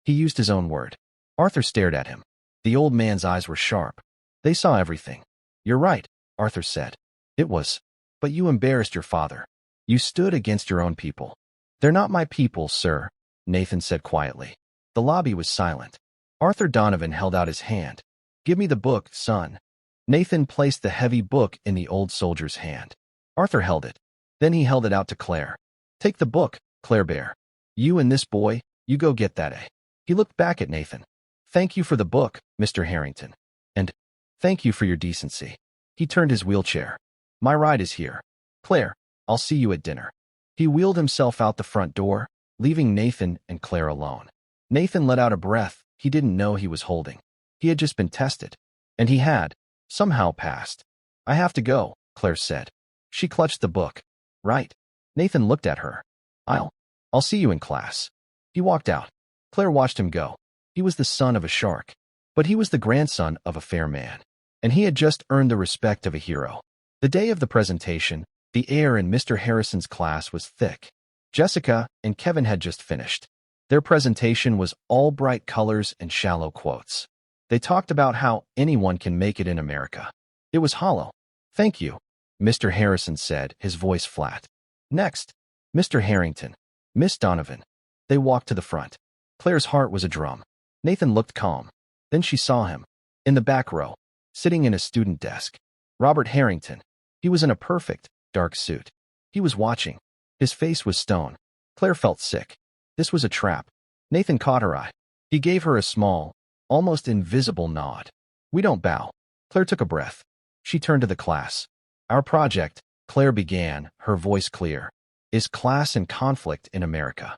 He used his own word. Arthur stared at him. The old man's eyes were sharp. They saw everything. You're right, Arthur said. It was. But you embarrassed your father. You stood against your own people. They're not my people, sir, Nathan said quietly. The lobby was silent. Arthur Donovan held out his hand. Give me the book, son. Nathan placed the heavy book in the old soldier's hand. Arthur held it. Then he held it out to Claire. Take the book, Claire Bear. You and this boy, you go get that A. He looked back at Nathan. Thank you for the book, Mr. Harrington. And thank you for your decency. He turned his wheelchair. My ride is here. Claire, I'll see you at dinner. He wheeled himself out the front door, leaving Nathan and Claire alone. Nathan let out a breath he didn't know he was holding. He had just been tested. And he had, somehow, passed. I have to go, Claire said. She clutched the book. Right. Nathan looked at her. I'll see you in class. He walked out. Claire watched him go. He was the son of a shark. But he was the grandson of a fair man. And he had just earned the respect of a hero. The day of the presentation, the air in Mr. Harrison's class was thick. Jessica and Kevin had just finished. Their presentation was all bright colors and shallow quotes. They talked about how anyone can make it in America. It was hollow. Thank you, Mr. Harrison said, his voice flat. Next, Mr. Harrington, Miss Donovan. They walked to the front. Claire's heart was a drum. Nathan looked calm. Then she saw him. In the back row, sitting in a student desk. Robert Harrington. He was in a perfect, dark suit. He was watching. His face was stone. Claire felt sick. This was a trap. Nathan caught her eye. He gave her a small, almost invisible nod. We don't bow. Claire took a breath. She turned to the class. Our project, Claire began, her voice clear, is class and conflict in America.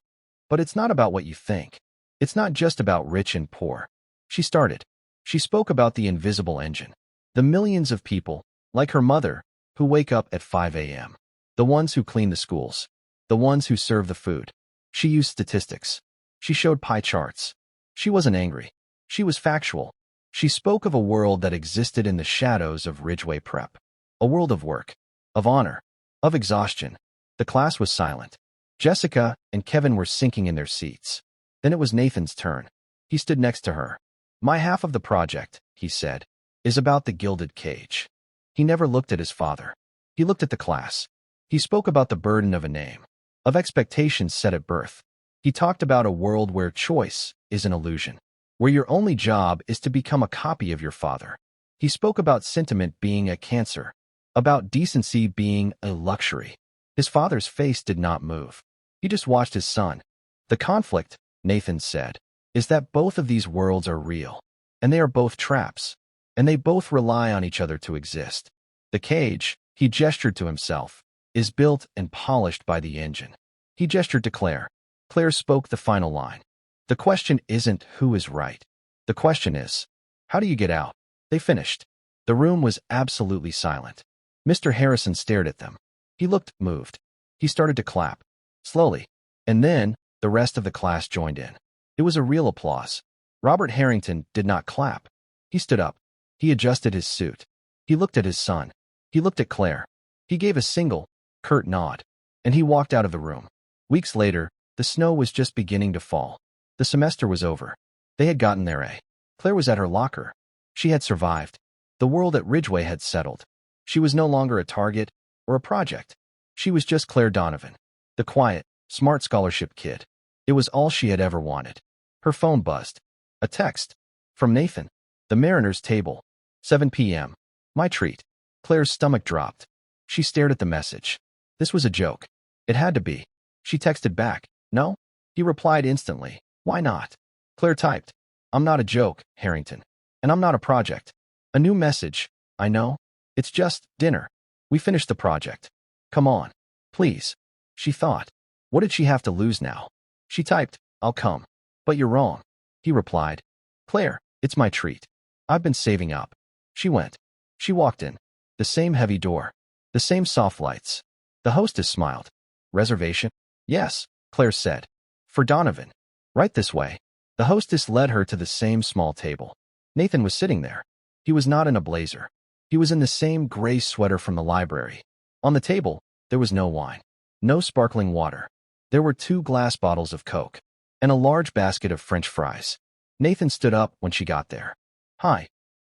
But it's not about what you think. It's not just about rich and poor. She started. She spoke about the invisible engine. The millions of people, like her mother, who wake up at 5 a.m. The ones who clean the schools. The ones who serve the food. She used statistics. She showed pie charts. She wasn't angry. She was factual. She spoke of a world that existed in the shadows of Ridgeway Prep. A world of work, of honor, of exhaustion. The class was silent. Jessica and Kevin were sinking in their seats. Then it was Nathan's turn. He stood next to her. My half of the project, he said, is about the gilded cage. He never looked at his father. He looked at the class. He spoke about the burden of a name, of expectations set at birth. He talked about a world where choice is an illusion, where your only job is to become a copy of your father. He spoke about sentiment being a cancer, about decency being a luxury. His father's face did not move. He just watched his son. The conflict, Nathan said, is that both of these worlds are real, and they are both traps, and they both rely on each other to exist. The cage, he gestured to himself, is built and polished by the engine. He gestured to Claire. Claire spoke the final line. The question isn't who is right. The question is, how do you get out? They finished. The room was absolutely silent. Mr. Harrison stared at them. He looked moved. He started to clap, slowly, and then the rest of the class joined in. It was a real applause. Robert Harrington did not clap. He stood up. He adjusted his suit. He looked at his son. He looked at Claire. He gave a single, curt nod, and he walked out of the room. Weeks later, the snow was just beginning to fall. The semester was over. They had gotten their A. Claire was at her locker. She had survived. The world at Ridgeway had settled. She was no longer a target or a project. She was just Claire Donovan, the quiet, smart scholarship kid. It was all she had ever wanted. Her phone buzzed. A text. From Nathan. The Mariners table. 7 p.m. My treat. Claire's stomach dropped. She stared at the message. This was a joke. It had to be. She texted back. No? He replied instantly. Why not? Claire typed. I'm not a joke, Harrington. And I'm not a project. A new message. I know. It's just dinner. We finished the project. Come on. Please. She thought. What did she have to lose now? She typed, I'll come. But you're wrong. He replied. Claire, it's my treat. I've been saving up. She went. She walked in. The same heavy door. The same soft lights. The hostess smiled. Reservation? Yes, Claire said. For Donovan. Right this way. The hostess led her to the same small table. Nathan was sitting there. He was not in a blazer. He was in the same gray sweater from the library. On the table, there was no wine. No sparkling water. There were 2 glass bottles of Coke and a large basket of French fries. Nathan stood up when she got there. Hi.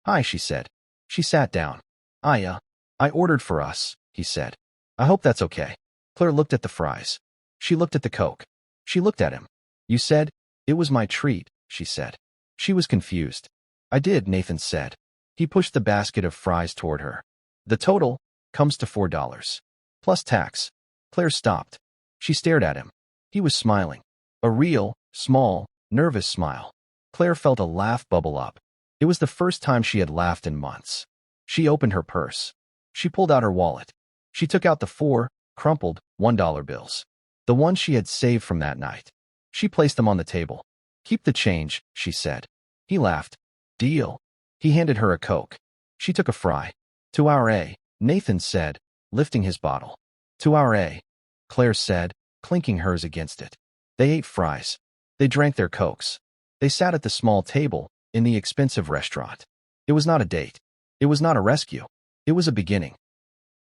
Hi, she said. She sat down. I ordered for us, he said. I hope that's okay. Claire looked at the fries. She looked at the Coke. She looked at him. You said, it was my treat, she said. She was confused. I did, Nathan said. He pushed the basket of fries toward her. The total comes to $4. Plus tax. Claire stopped. She stared at him. He was smiling. A real, small, nervous smile. Claire felt a laugh bubble up. It was the first time she had laughed in months. She opened her purse. She pulled out her wallet. She took out the 4 crumpled $1 bills. The ones she had saved from that night. She placed them on the table. Keep the change, she said. He laughed. Deal. He handed her a Coke. She took a fry. To our A, Nathan said, lifting his bottle. To our A, Claire said, clinking hers against it. They ate fries. They drank their Cokes. They sat at the small table in the expensive restaurant. It was not a date. It was not a rescue. It was a beginning.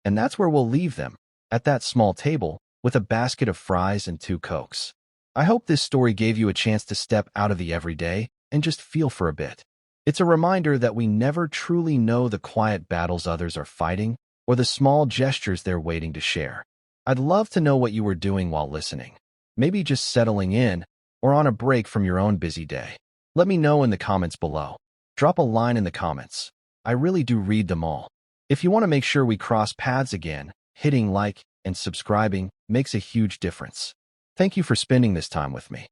And that's where we'll leave them, at that small table, with a basket of fries and 2 Cokes. I hope this story gave you a chance to step out of the everyday and just feel for a bit. It's a reminder that we never truly know the quiet battles others are fighting or the small gestures they're waiting to share. I'd love to know what you were doing while listening. Maybe just settling in or on a break from your own busy day. Let me know in the comments below. Drop a line in the comments. I really do read them all. If you want to make sure we cross paths again, hitting like and subscribing makes a huge difference. Thank you for spending this time with me.